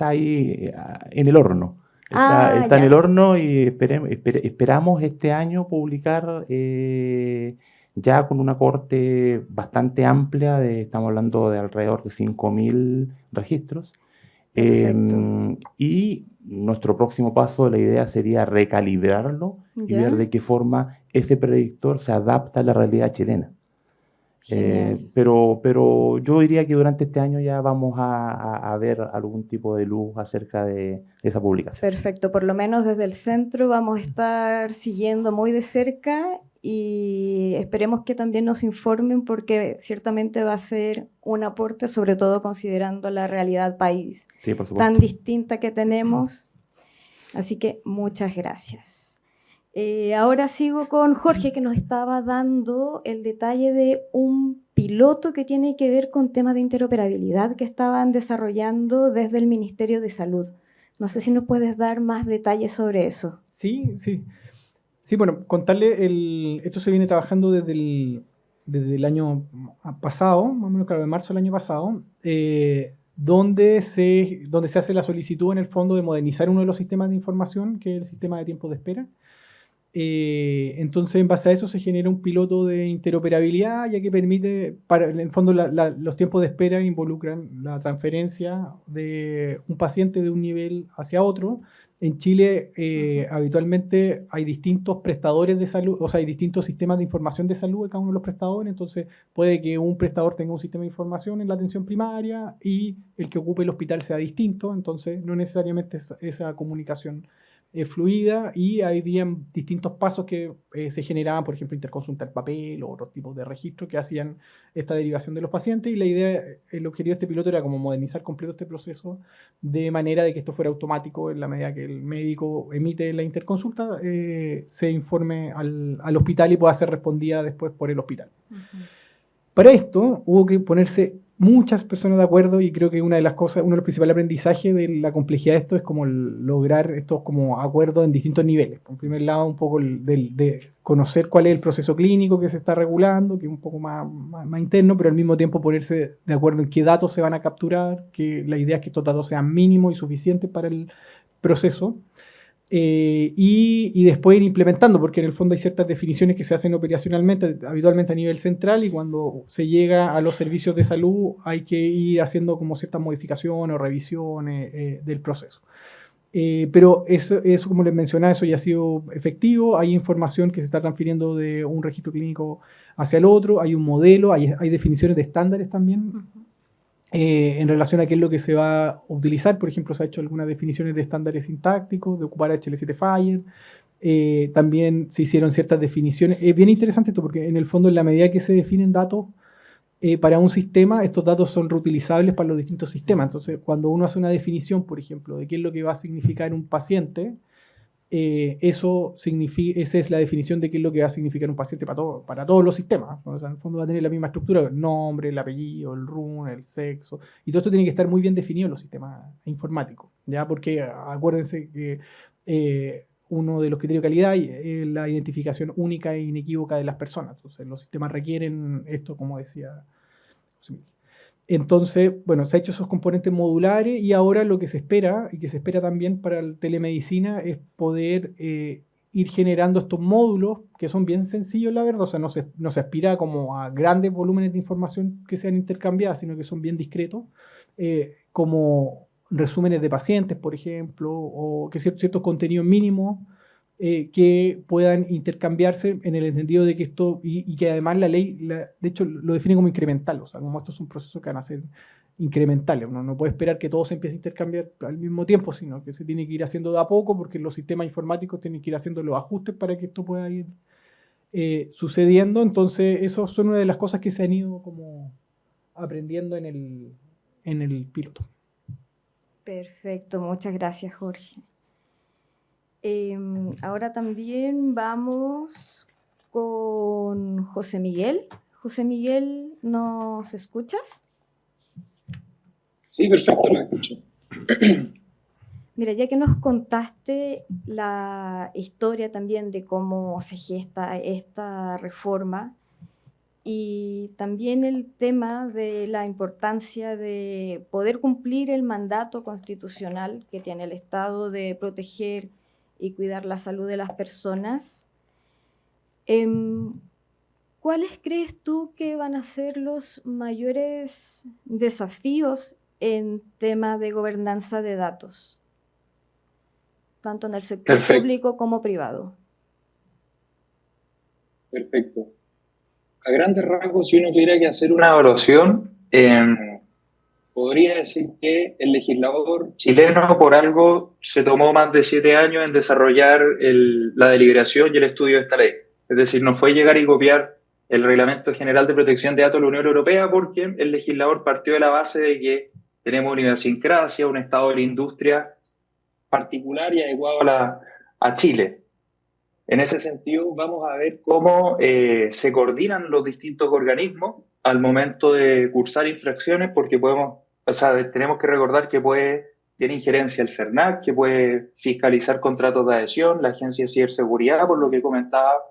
ahí en el horno. Está en el horno y esperamos este año publicar ya con una corte bastante amplia, estamos hablando de alrededor de 5.000 registros. Y nuestro próximo paso, la idea sería recalibrarlo y ver de qué forma ese predictor se adapta a la realidad chilena. Pero yo diría que durante este año ya vamos a ver algún tipo de luz acerca de esa publicación. Perfecto, por lo menos desde el centro vamos a estar siguiendo muy de cerca y esperemos que también nos informen, porque ciertamente va a ser un aporte, sobre todo considerando la realidad país tan distinta que tenemos. Así que muchas gracias. Ahora sigo con Jorge, que nos estaba dando el detalle de un piloto que tiene que ver con temas de interoperabilidad que estaban desarrollando desde el Ministerio de Salud. No sé si nos puedes dar más detalles sobre eso. Sí. Sí, bueno, contarle, esto se viene trabajando desde el año pasado, más o menos, claro, de marzo del año pasado, donde se hace la solicitud en el fondo de modernizar uno de los sistemas de información, que es el sistema de tiempos de espera. Entonces, en base a eso se genera un piloto de interoperabilidad, ya que permite, en el fondo, los tiempos de espera involucran la transferencia de un paciente de un nivel hacia otro. En Chile, habitualmente hay distintos prestadores de salud, o sea, hay distintos sistemas de información de salud de cada uno de los prestadores. Entonces, puede que un prestador tenga un sistema de información en la atención primaria y el que ocupe el hospital sea distinto. Entonces, no necesariamente esa comunicación fluida, y habían distintos pasos que se generaban, por ejemplo, interconsulta al papel o otros tipos de registros que hacían esta derivación de los pacientes. Y la idea, el objetivo de este piloto era como modernizar completo este proceso de manera de que esto fuera automático. En la medida que el médico emite la interconsulta, se informe al hospital y pueda ser respondida después por el hospital. Para esto hubo que ponerse muchas personas de acuerdo, y creo que uno de los principales aprendizajes de la complejidad de esto es como lograr estos como acuerdos en distintos niveles. Por primer lado, un poco de conocer cuál es el proceso clínico que se está regulando, que es un poco más interno, pero al mismo tiempo ponerse de acuerdo en qué datos se van a capturar, que la idea es que estos datos sean mínimos y suficientes para el proceso. Y después ir implementando, porque en el fondo hay ciertas definiciones que se hacen operacionalmente, habitualmente a nivel central, y cuando se llega a los servicios de salud hay que ir haciendo como ciertas modificaciones o revisiones del proceso. Pero eso, como les mencionaba, eso ya ha sido efectivo. Hay información que se está transfiriendo de un registro clínico hacia el otro, hay un modelo, hay definiciones de estándares también. En relación a qué es lo que se va a utilizar. Por ejemplo, se ha hecho algunas definiciones de estándares sintácticos, de ocupar HL7 Fire. También se hicieron ciertas definiciones. Es bien interesante esto, porque en el fondo, en la medida que se definen datos para un sistema, estos datos son reutilizables para los distintos sistemas. Entonces, cuando uno hace una definición, por ejemplo, de qué es lo que va a significar un paciente, esa es la definición de qué es lo que va a significar un paciente para todos los sistemas. O sea, en el fondo va a tener la misma estructura: el nombre, el apellido, el RUN, el sexo, y todo esto tiene que estar muy bien definido en los sistemas informáticos. ¿ya? Porque acuérdense que uno de los criterios de calidad es la identificación única e inequívoca de las personas. Entonces, los sistemas requieren esto, como decía José Miguel. Entonces, bueno, se ha hecho esos componentes modulares y ahora lo que se espera, y que se espera también para la telemedicina, es poder ir generando estos módulos que son bien sencillos, la verdad. O sea, no se aspira como a grandes volúmenes de información que sean intercambiadas, sino que son bien discretos, como resúmenes de pacientes, por ejemplo, o que ciertos contenidos mínimos que puedan intercambiarse en el entendido de que esto, y que además la ley, de hecho, lo define como incremental, o sea, como esto es un proceso que van a ser incrementales. Uno no puede esperar que todo se empiece a intercambiar al mismo tiempo, sino que se tiene que ir haciendo de a poco, porque los sistemas informáticos tienen que ir haciendo los ajustes para que esto pueda ir sucediendo. Entonces, eso son una de las cosas que se han ido como aprendiendo en el piloto. Perfecto, muchas gracias, Jorge. Ahora también vamos con José Miguel. José Miguel, ¿nos escuchas? Sí, perfecto, lo escucho. Mira, ya que nos contaste la historia también de cómo se gesta esta reforma y también el tema de la importancia de poder cumplir el mandato constitucional que tiene el Estado de proteger y cuidar la salud de las personas, ¿cuáles crees tú que van a ser los mayores desafíos en tema de gobernanza de datos, tanto en el sector público como privado? Perfecto. A grandes rasgos, si uno tuviera que hacer una evaluación, podría decir que el legislador chileno por algo se tomó más de 7 años en desarrollar la deliberación y el estudio de esta ley. Es decir, no fue llegar y copiar el Reglamento General de Protección de Datos de la Unión Europea, porque el legislador partió de la base de que tenemos una idiosincrasia, un estado de la industria particular y adecuado a Chile. En ese sentido, vamos a ver cómo se coordinan los distintos organismos al momento de cursar infracciones, porque tenemos que recordar que tiene injerencia el CERNAC, que puede fiscalizar contratos de adhesión, la Agencia de Ciberseguridad, por lo que comentaba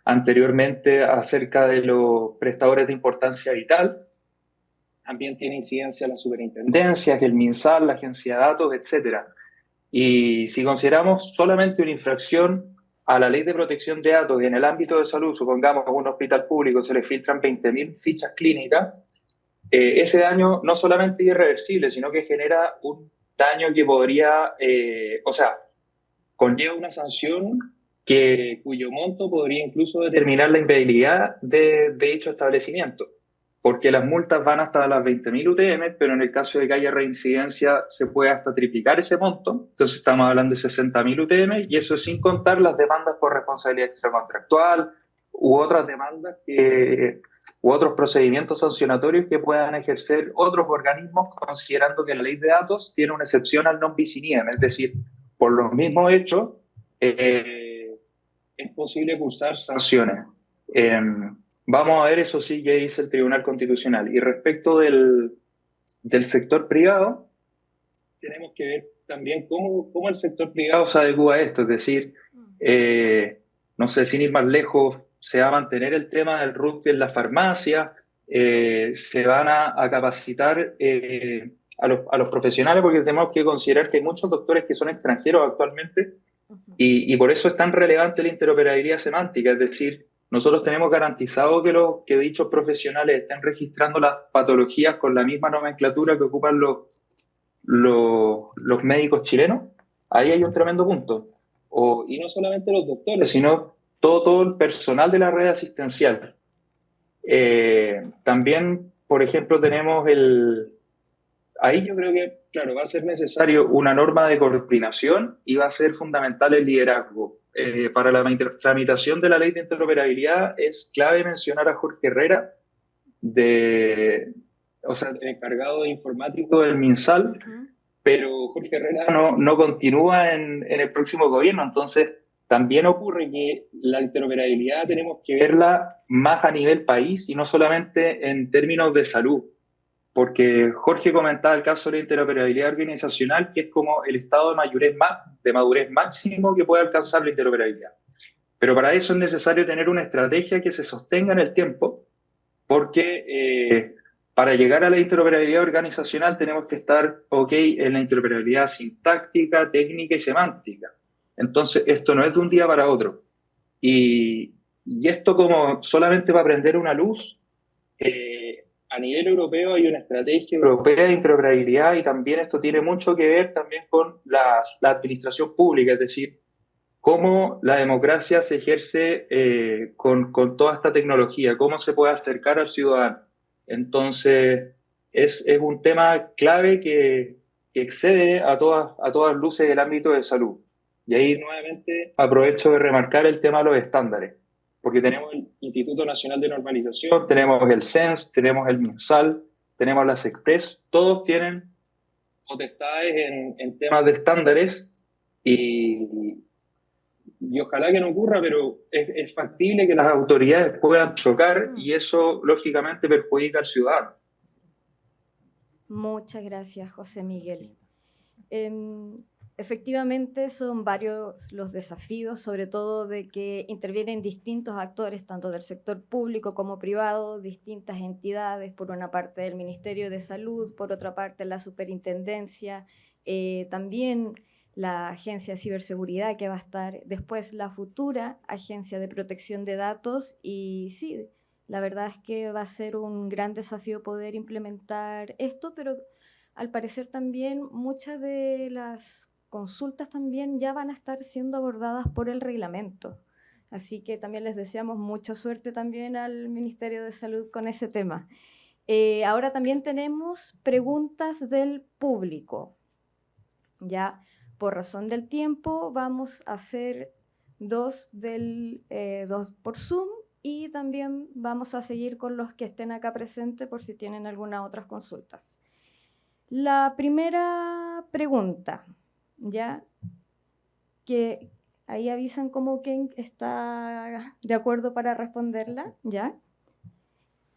anteriormente acerca de los prestadores de importancia vital. También tiene incidencia la superintendencia, que el MinSal, la Agencia de Datos, etcétera. Y si consideramos solamente una infracción a la ley de protección de datos y en el ámbito de salud, supongamos que a un hospital público se le filtran 20.000 fichas clínicas, ese daño no solamente es irreversible, sino que genera un daño que podría, conlleva una sanción cuyo monto podría incluso determinar la impedibilidad de dicho establecimiento. Porque las multas van hasta las 20.000 UTM, pero en el caso de que haya reincidencia se puede hasta triplicar ese monto. Entonces estamos hablando de 60.000 UTM, y eso sin contar las demandas por responsabilidad extracontractual u otras demandas u otros procedimientos sancionatorios que puedan ejercer otros organismos, considerando que la ley de datos tiene una excepción al non bis in idem, es decir, por los mismos hechos es posible cursar sanciones. Vamos a ver, eso sí, qué dice el Tribunal Constitucional. Y respecto del sector privado, tenemos que ver también cómo el sector privado se adecua a esto. Es decir, no sé, sin ir más lejos, se va a mantener el tema del RUT en la farmacia, se van a capacitar a los profesionales, porque tenemos que considerar que hay muchos doctores que son extranjeros actualmente, y por eso es tan relevante la interoperabilidad semántica. Es decir, nosotros tenemos garantizado que dichos profesionales estén registrando las patologías con la misma nomenclatura que ocupan los médicos chilenos. Ahí hay un tremendo punto. Y no solamente los doctores, sino todo el personal de la red asistencial. También, por ejemplo, tenemos ahí yo creo que, claro, va a ser necesario una norma de coordinación y va a ser fundamental el liderazgo. Para la tramitación de la ley de interoperabilidad es clave mencionar a Jorge Herrera, el encargado de informático del MinSal, pero Jorge Herrera no continúa en el próximo gobierno. Entonces también ocurre que la interoperabilidad tenemos que verla más a nivel país y no solamente en términos de salud. porque Jorge comentaba el caso de la interoperabilidad organizacional, que es como el estado de madurez máximo que puede alcanzar la interoperabilidad. Pero para eso es necesario tener una estrategia que se sostenga en el tiempo, porque para llegar a la interoperabilidad organizacional tenemos que estar en la interoperabilidad sintáctica, técnica y semántica. Entonces, esto no es de un día para otro. Y esto como solamente para prender una luz, a nivel europeo hay una estrategia europea de interoperabilidad y también esto tiene mucho que ver también con la administración pública, es decir, cómo la democracia se ejerce con toda esta tecnología, cómo se puede acercar al ciudadano. Entonces, es un tema clave que excede a todas luces el ámbito de salud. Y ahí nuevamente aprovecho de remarcar el tema de los estándares, porque tenemos el Instituto Nacional de Normalización, tenemos el CENS, tenemos el MinSal, tenemos las Express, todos tienen potestades en temas de estándares y ojalá que no ocurra, pero es factible que las autoridades puedan chocar y eso lógicamente perjudica al ciudadano. Muchas gracias, José Miguel. Efectivamente, son varios los desafíos, sobre todo de que intervienen distintos actores, tanto del sector público como privado, distintas entidades, por una parte el Ministerio de Salud, por otra parte la Superintendencia, también la Agencia de Ciberseguridad que va a estar, después la futura Agencia de Protección de Datos y sí, la verdad es que va a ser un gran desafío poder implementar esto, pero al parecer también muchas de las consultas también ya van a estar siendo abordadas por el reglamento. Así que también les deseamos mucha suerte también al Ministerio de Salud con ese tema. Ahora también tenemos preguntas del público. Ya por razón del tiempo vamos a hacer dos por Zoom y también vamos a seguir con los que estén acá presentes por si tienen algunas otras consultas. La primera pregunta, ya que ahí avisan como quién está de acuerdo para responderla, ¿ya?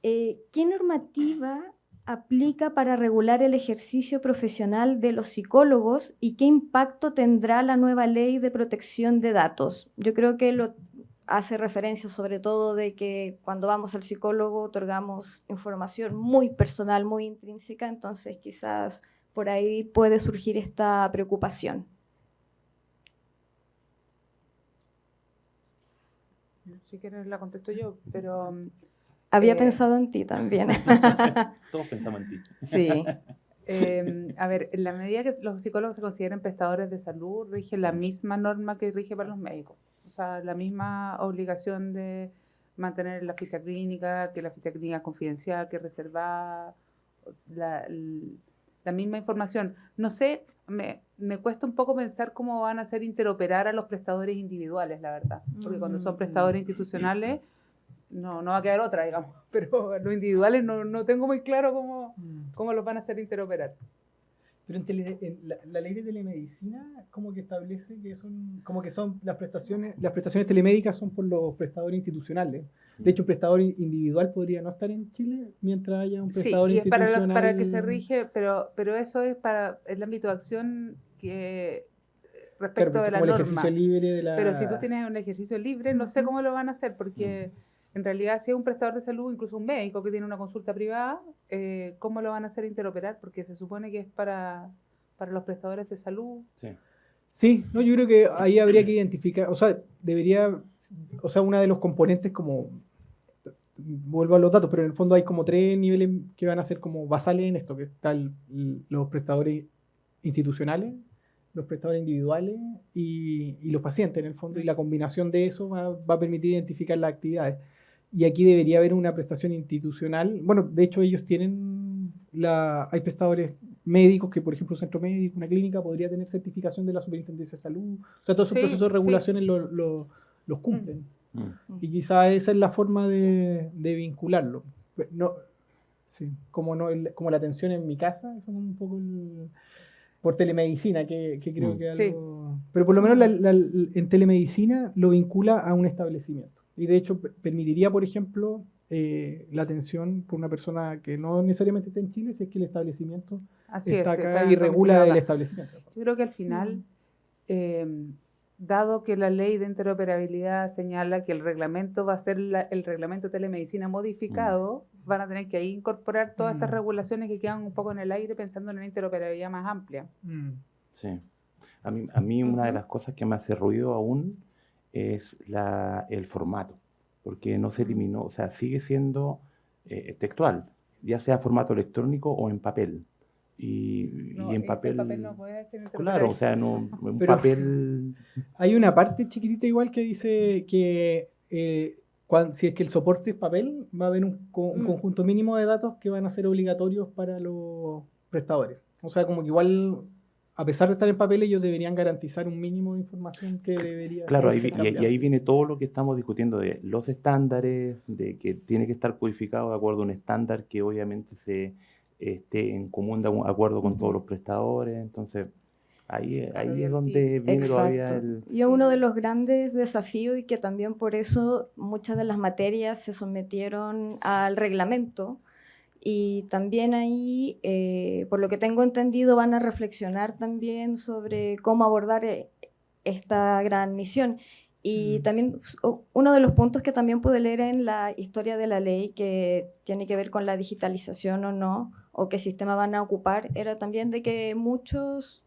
¿Qué normativa aplica para regular el ejercicio profesional de los psicólogos y qué impacto tendrá la nueva ley de protección de datos? Yo creo que lo hace referencia sobre todo de que cuando vamos al psicólogo otorgamos información muy personal, muy intrínseca, entonces quizás por ahí puede surgir esta preocupación. Si quieres la contesto yo, pero... Había pensado en ti también. Todos pensamos en ti. Sí. A ver, en la medida que los psicólogos se consideren prestadores de salud, rige la misma norma que rige para los médicos. O sea, la misma obligación de mantener la ficha clínica, que la ficha clínica es confidencial, que es reservada, la misma información. No sé, me cuesta un poco pensar cómo van a hacer interoperar a los prestadores individuales, la verdad. Porque cuando son prestadores institucionales, no va a quedar otra, digamos. Pero los individuales no tengo muy claro cómo los van a hacer interoperar. Pero en la ley de telemedicina como que establece que son las prestaciones telemédicas son por los prestadores institucionales. De hecho, un prestador individual podría no estar en Chile mientras haya un prestador institucional. Sí, es para que se rige, pero eso es para el ámbito de acción que respecto de la norma. Ejercicio libre Pero si tú tienes un ejercicio libre, no sé cómo lo van a hacer, porque en realidad si es un prestador de salud, incluso un médico que tiene una consulta privada, ¿cómo lo van a hacer interoperar? Porque se supone que es para los prestadores de salud. Sí, no, yo creo que ahí habría que identificar, una de los componentes como, vuelvo a los datos, pero en el fondo hay como 3 niveles que van a ser como basales en esto, que están los prestadores institucionales, los prestadores individuales y los pacientes en el fondo, y la combinación de eso va a permitir identificar las actividades. Y aquí debería haber una prestación institucional. Bueno, de hecho ellos tienen, hay prestadores médicos que, por ejemplo, un centro médico, una clínica, podría tener certificación de la Superintendencia de Salud. O sea, todos esos procesos de regulaciones los cumplen. Y quizás esa es la forma de vincularlo. No, sí, como la atención en mi casa, eso es un poco por telemedicina, que creo que algo... Pero por lo menos en telemedicina lo vincula a un establecimiento. Y de hecho permitiría, por ejemplo, la atención por una persona que no necesariamente está en Chile, si es que el establecimiento Así está es, acá está y regula domiciliado el acá. establecimiento. Yo creo que al final, dado que la ley de interoperabilidad señala que el reglamento va a ser el reglamento de telemedicina modificado, van a tener que ahí incorporar todas estas regulaciones que quedan un poco en el aire pensando en una interoperabilidad más amplia. Sí. A mí una de las cosas que me hace ruido aún es el formato, porque no se eliminó, o sea, sigue siendo textual, ya sea formato electrónico o en papel. Y en papel, no puede ser claro, o sea, no, un Pero papel... hay una parte chiquitita igual que dice que si es que el soporte es papel, va a haber un conjunto mínimo de datos que van a ser obligatorios para los prestadores. O sea, como que igual, a pesar de estar en papel, ellos deberían garantizar un mínimo de información que debería Claro, ser y ahí viene todo lo que estamos discutiendo de los estándares, de que tiene que estar codificado de acuerdo a un estándar que obviamente esté en común acuerdo con todos los prestadores. Entonces, ahí es donde viene todavía Exacto. Y uno de los grandes desafíos, y que también por eso muchas de las materias se sometieron al reglamento, y también ahí, por lo que tengo entendido, van a reflexionar también sobre cómo abordar esta gran misión. Y también uno de los puntos que también pude leer en la historia de la ley, que tiene que ver con la digitalización o no, o qué sistema van a ocupar, era también de que muchos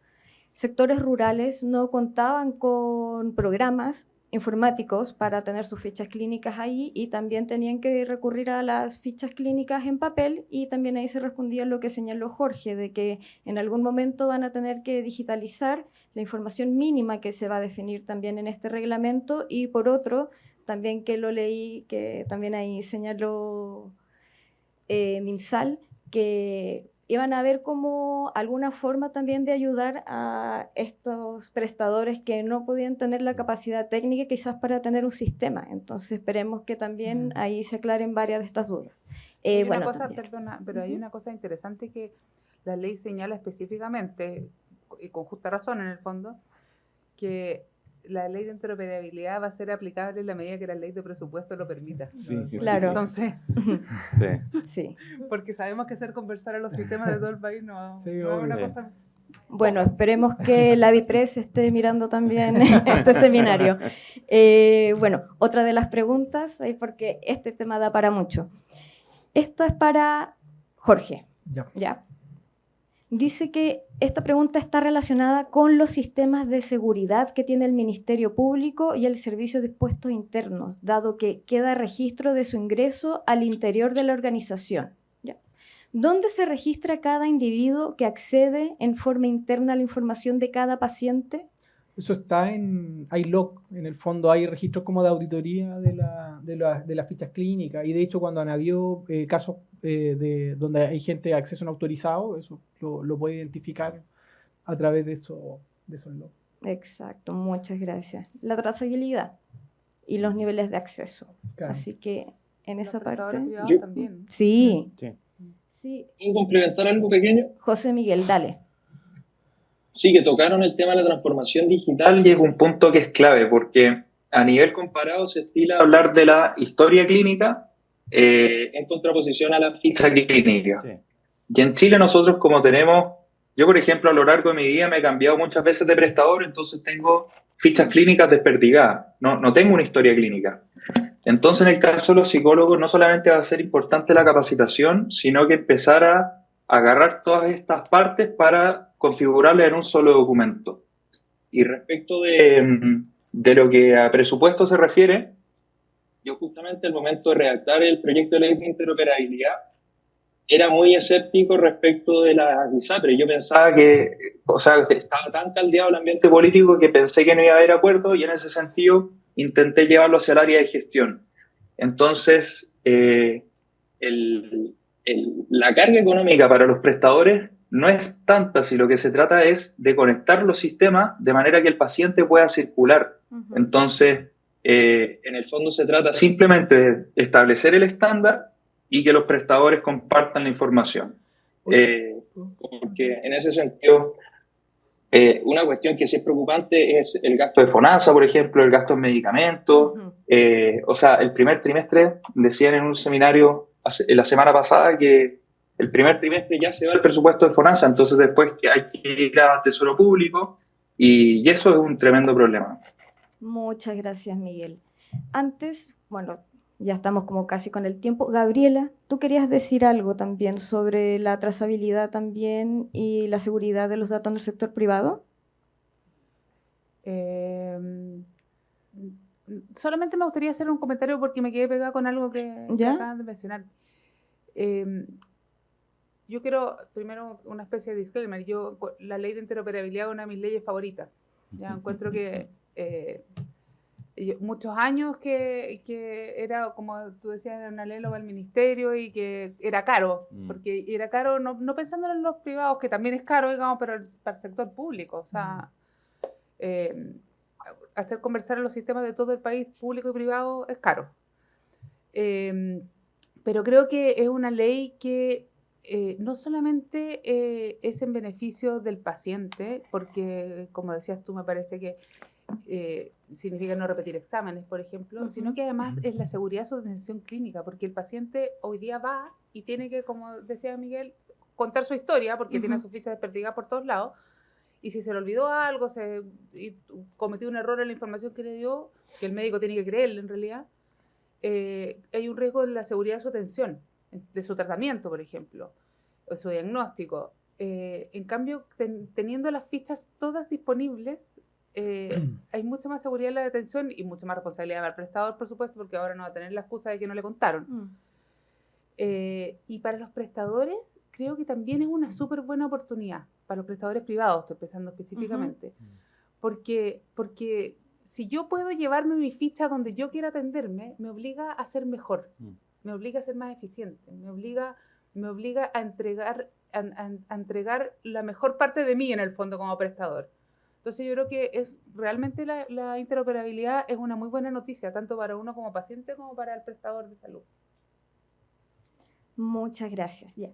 sectores rurales no contaban con programas informáticos para tener sus fichas clínicas ahí, y también tenían que recurrir a las fichas clínicas en papel, y también ahí se respondía lo que señaló Jorge, de que en algún momento van a tener que digitalizar la información mínima que se va a definir también en este reglamento. Y por otro, también que lo leí, que también ahí señaló MinSal, que iban a ver como alguna forma también de ayudar a estos prestadores que no podían tener la capacidad técnica quizás para tener un sistema. Entonces esperemos que también ahí se aclaren varias de estas dudas. Hay una Bueno, cosa, también. perdona, pero hay una cosa interesante que la ley señala específicamente, y con justa razón en el fondo, que la ley de interoperabilidad va a ser aplicable en la medida que la ley de presupuesto lo permita. Sí, Claro. Entonces, Sí. porque sabemos que hacer conversar a los sistemas de todo el país no Sí, es obvio. una cosa... Bueno, esperemos que la DIPRES esté mirando también este seminario. Bueno, otra de las preguntas, porque este tema da para mucho. Esta es para Jorge. ¿Ya? Dice que esta pregunta está relacionada con los sistemas de seguridad que tiene el Ministerio Público y el Servicio de Impuestos Internos, dado que queda registro de su ingreso al interior de la organización. ¿Ya? ¿Dónde se registra cada individuo que accede en forma interna a la información de cada paciente? Eso está en iLog, en el fondo hay registros como de auditoría de las fichas clínicas, y de hecho cuando han habido casos donde hay gente de acceso no autorizado, eso lo puede identificar a través de esos logs. Exacto, muchas gracias. La trazabilidad y los niveles de acceso. Claro. Así que en esa parte... privados Yo- también. Sí, Sí. sí. ¿Puedo complementar algo pequeño? José Miguel, dale. Sí, que tocaron el tema de la transformación digital Y es un punto que es clave porque a nivel comparado se estila hablar de la historia clínica en contraposición a la ficha clínica. Sí. y en Chile nosotros como tenemos, yo por ejemplo a lo largo de mi vida me he cambiado muchas veces de prestador, entonces tengo fichas clínicas desperdigadas, no tengo una historia clínica. Entonces en el caso de los psicólogos no solamente va a ser importante la capacitación, sino que empezar a agarrar todas estas partes para configurarlas en un solo documento. Y respecto de lo que a presupuesto se refiere, Yo justamente al momento de redactar el proyecto de ley de interoperabilidad era muy escéptico respecto de las ISAPRES. Yo pensaba que, o sea, estaba tan caldeado el ambiente político que pensé que no iba a haber acuerdo y en ese sentido intenté llevarlo hacia el área de gestión. Entonces, la carga económica para los prestadores no es tanta si lo que se trata es de conectar los sistemas de manera que el paciente pueda circular. Entonces, en el fondo se trata simplemente de establecer el estándar y que los prestadores compartan la información. Porque en ese sentido, una cuestión que sí es preocupante es el gasto de FONASA, por ejemplo, el gasto en medicamentos. O sea, el primer trimestre, decían en un seminario la semana pasada que el primer trimestre ya se va el presupuesto de FONASA, entonces después que hay que ir a Tesoro Público y eso es un tremendo problema. Muchas gracias, Miguel. Antes, bueno, ya estamos como casi con el tiempo. Gabriela, tú querías decir algo también sobre la trazabilidad también y la seguridad de los datos en el sector privado. Solamente me gustaría hacer un comentario porque me quedé pegada con algo que acaban de mencionar. Yo quiero primero una especie de disclaimer. La ley de interoperabilidad es una de mis leyes favoritas. Ya encuentro que muchos años que era, como tú decías, era una ley para el ministerio y que era caro, porque era caro no pensando en los privados, que también es caro, digamos, pero para el sector público. O sea, hacer conversar a los sistemas de todo el país, público y privado, es caro. Pero creo que es una ley que no solamente es en beneficio del paciente, porque, como decías tú, me parece que significa no repetir exámenes, por ejemplo, sino que además es la seguridad de su atención clínica, porque el paciente hoy día va y tiene que, como decía Miguel, contar su historia, porque tiene sus fichas desperdigadas por todos lados, y si se le olvidó algo, y cometió un error en la información que le dio, que el médico tiene que creerle en realidad, hay un riesgo de la seguridad de su atención, de su tratamiento, por ejemplo, o su diagnóstico. En cambio, teniendo las fichas todas disponibles, hay mucha más seguridad en la detención y mucha más responsabilidad para el prestador, por supuesto, porque ahora no va a tener la excusa de que no le contaron. Y para los prestadores, creo que también es una súper buena oportunidad. Para los prestadores privados, estoy pensando específicamente. Porque si yo puedo llevarme mi ficha donde yo quiera atenderme, me obliga a ser mejor, me obliga a ser más eficiente, me obliga a entregar la mejor parte de mí en el fondo como prestador. Entonces yo creo que realmente la interoperabilidad es una muy buena noticia, tanto para uno como paciente como para el prestador de salud. Muchas gracias. Ya.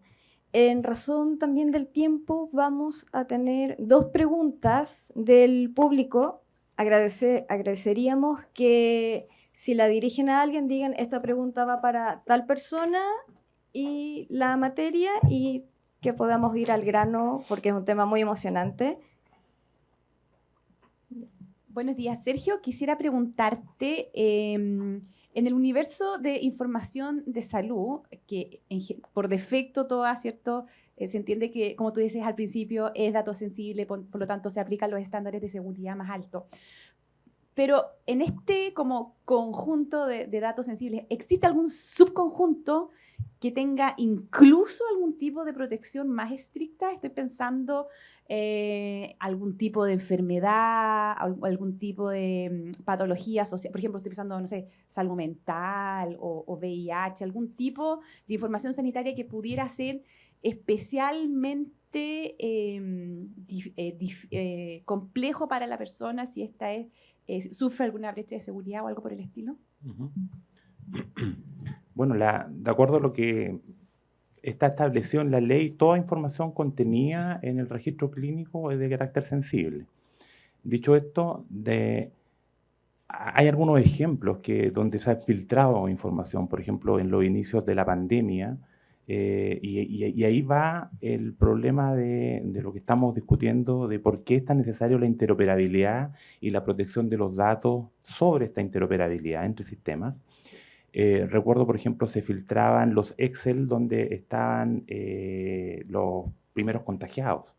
En razón también del tiempo, vamos a tener 2 preguntas del público. Agradeceríamos que si la dirigen a alguien, digan esta pregunta va para tal persona y la materia, y que podamos ir al grano porque es un tema muy emocionante. Buenos días, Sergio. Quisiera preguntarte, en el universo de información de salud, que por defecto toda, ¿cierto? Se entiende que, como tú dices al principio, es dato sensible, por lo tanto se aplican los estándares de seguridad más altos. Pero en este como conjunto de datos sensibles, ¿existe algún subconjunto que tenga incluso algún tipo de protección más estricta? Estoy pensando algún tipo de enfermedad, algún tipo de patología social. Por ejemplo, estoy pensando, no sé, salud mental o VIH, algún tipo de información sanitaria que pudiera ser especialmente complejo para la persona si esta sufre alguna brecha de seguridad o algo por el estilo. Bueno, de acuerdo a lo que está establecido en la ley, toda información contenida en el registro clínico es de carácter sensible. Dicho esto, hay algunos ejemplos donde se ha filtrado información, por ejemplo, en los inicios de la pandemia, y ahí va el problema de lo que estamos discutiendo, de por qué es tan necesario la interoperabilidad y la protección de los datos sobre esta interoperabilidad entre sistemas. Recuerdo, por ejemplo, se filtraban los Excel donde estaban los primeros contagiados,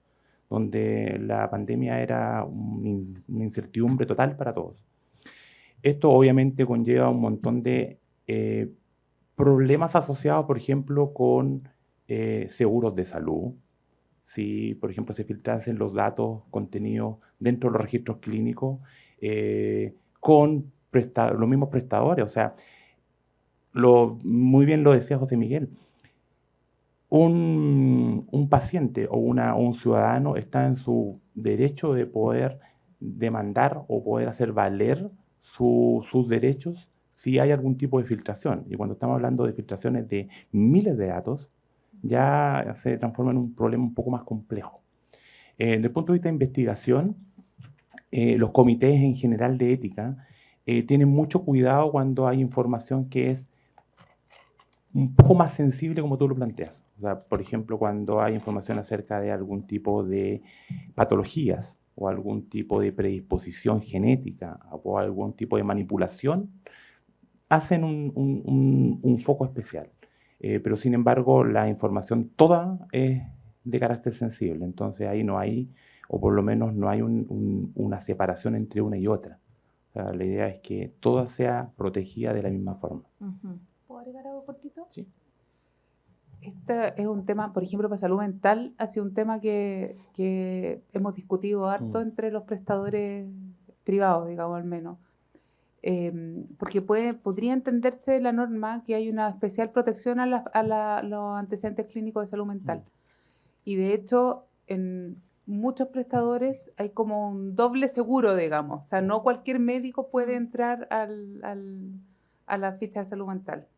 donde la pandemia era una incertidumbre total para todos. Esto obviamente conlleva un montón de problemas asociados, por ejemplo, con seguros de salud. Si, por ejemplo, se filtrasen los datos contenidos dentro de los registros clínicos con los mismos prestadores, o sea, muy bien lo decía José Miguel, un paciente o un ciudadano está en su derecho de poder demandar o poder hacer valer sus derechos si hay algún tipo de filtración. Y cuando estamos hablando de filtraciones de miles de datos, ya se transforma en un problema un poco más complejo. Desde el punto de vista de investigación, los comités en general de ética tienen mucho cuidado cuando hay información que es un poco más sensible como tú lo planteas. O sea, por ejemplo, cuando hay información acerca de algún tipo de patologías o algún tipo de predisposición genética o algún tipo de manipulación, hacen un foco especial. Pero sin embargo, la información toda es de carácter sensible. Entonces ahí no hay, o por lo menos no hay una separación entre una y otra. O sea, la idea es que toda sea protegida de la misma forma. ¿Puedo agregar algo cortito? Sí. Este es un tema, por ejemplo, para salud mental, ha sido un tema que hemos discutido harto entre los prestadores privados, digamos, al menos. Porque podría entenderse la norma que hay una especial protección a los antecedentes clínicos de salud mental. Y de hecho, en muchos prestadores hay como un doble seguro, digamos. O sea, no cualquier médico puede entrar a la ficha de salud mental.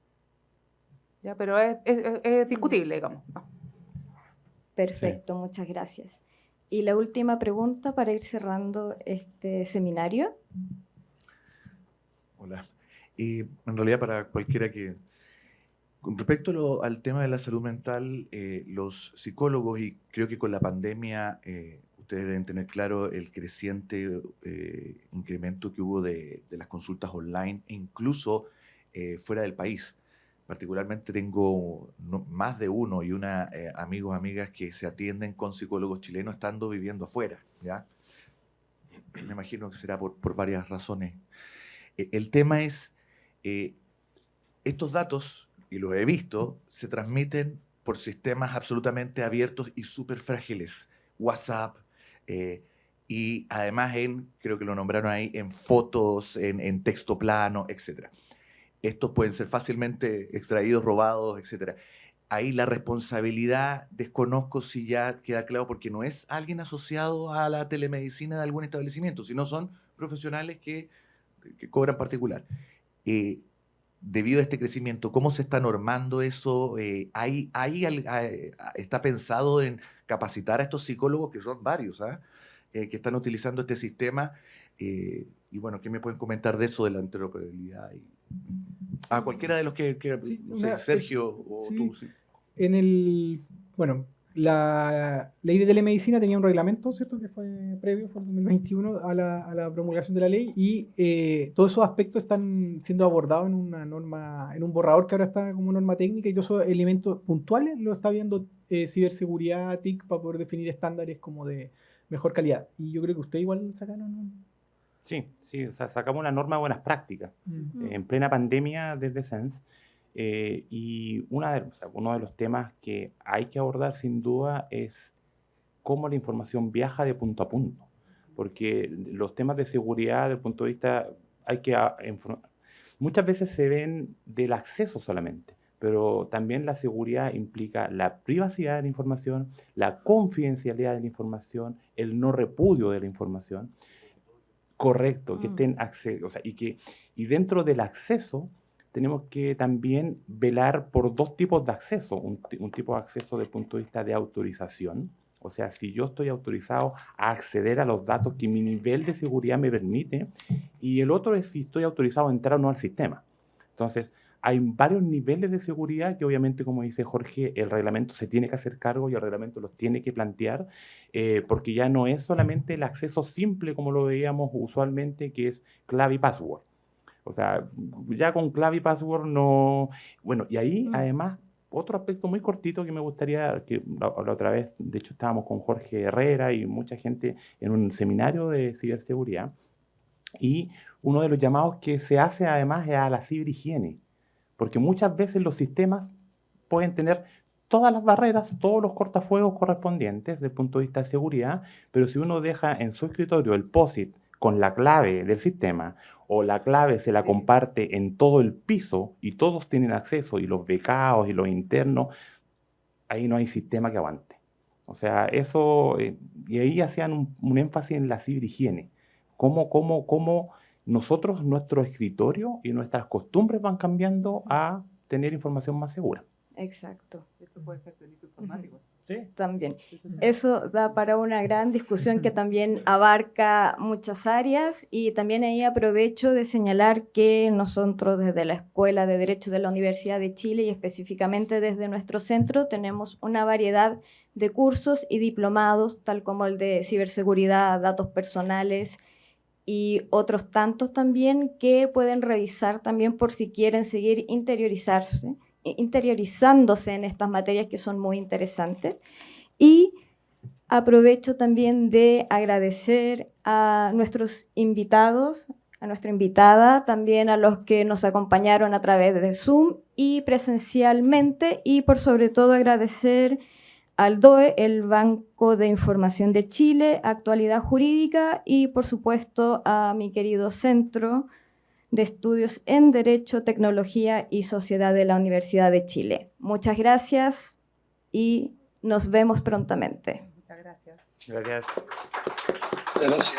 ¿Ya? Pero es discutible, digamos, ¿no? Perfecto, muchas gracias. Y la última pregunta para ir cerrando este seminario. Hola. En realidad para cualquiera que... Con respecto al tema de la salud mental, los psicólogos, y creo que con la pandemia ustedes deben tener claro el creciente incremento que hubo de las consultas online e incluso fuera del país. Particularmente tengo más de uno y amigos, amigas que se atienden con psicólogos chilenos estando viviendo afuera, ¿ya? Me imagino que será por varias razones. El tema es, estos datos, y los he visto, se transmiten por sistemas absolutamente abiertos y súper frágiles. WhatsApp, y además creo que lo nombraron ahí, en fotos, en texto plano, etc. Estos pueden ser fácilmente extraídos, robados, etc. Ahí la responsabilidad, desconozco si ya queda claro, porque no es alguien asociado a la telemedicina de algún establecimiento, sino son profesionales que cobran particular. Debido a este crecimiento, ¿cómo se está normando eso? ¿Está pensado en capacitar a estos psicólogos, que son varios, que están utilizando este sistema? Y bueno, ¿qué me pueden comentar de eso, de la interoperabilidad? A cualquiera de los que Sí, no sé, Sergio o sí, tú. Sí. Bueno, la ley de telemedicina tenía un reglamento, ¿cierto? Que fue previo, fue el 2021 a la promulgación de la ley, y todos esos aspectos están siendo abordados en una norma, en un borrador que ahora está como norma técnica, y todos esos elementos puntuales lo está viendo ciberseguridad, TIC, para poder definir estándares como de mejor calidad. Y yo creo que usted igual sacaron... Sí, o sea, sacamos una norma de buenas prácticas en plena pandemia desde SENS. Y uno de los temas que hay que abordar sin duda es cómo la información viaja de punto a punto, porque los temas de seguridad desde el punto de vista muchas veces se ven del acceso solamente, pero también la seguridad implica la privacidad de la información, la confidencialidad de la información, el no repudio de la información. Correcto, que estén acceso, o sea, y dentro del acceso tenemos que también velar por dos tipos de acceso. Un tipo de acceso desde el punto de vista de autorización, o sea, si yo estoy autorizado a acceder a los datos que mi nivel de seguridad me permite, y el otro es si estoy autorizado a entrar o no al sistema. Entonces, hay varios niveles de seguridad que obviamente, como dice Jorge, el reglamento se tiene que hacer cargo y el reglamento los tiene que plantear, porque ya no es solamente el acceso simple como lo veíamos usualmente, que es clave y password. O sea, ya con clave y password no... Bueno, y ahí además, otro aspecto muy cortito que me gustaría, que la otra vez, de hecho estábamos con Jorge Herrera y mucha gente en un seminario de ciberseguridad, y uno de los llamados que se hace además es a la ciberhigiene. Porque muchas veces los sistemas pueden tener todas las barreras, todos los cortafuegos correspondientes desde el punto de vista de seguridad, pero si uno deja en su escritorio el POSIT con la clave del sistema, o la clave se la comparte en todo el piso y todos tienen acceso, y los becados y los internos, ahí no hay sistema que aguante. O sea, eso, y ahí hacían un énfasis en la ciberhigiene. ¿Cómo nosotros, nuestro escritorio y nuestras costumbres van cambiando a tener información más segura? Exacto. Esto puede ser delito informático. También. Eso da para una gran discusión que también abarca muchas áreas, y también ahí aprovecho de señalar que nosotros desde la Escuela de Derecho de la Universidad de Chile y específicamente desde nuestro centro tenemos una variedad de cursos y diplomados, tal como el de ciberseguridad, datos personales y otros tantos también, que pueden revisar también por si quieren seguir interiorizándose en estas materias que son muy interesantes. Y aprovecho también de agradecer a nuestros invitados, a nuestra invitada, también a los que nos acompañaron a través de Zoom y presencialmente, y por sobre todo agradecer al DOE, el Banco de Información de Chile, Actualidad Jurídica, y por supuesto a mi querido Centro de Estudios en Derecho, Tecnología y Sociedad de la Universidad de Chile. Muchas gracias y nos vemos prontamente. Muchas gracias. Gracias. Gracias.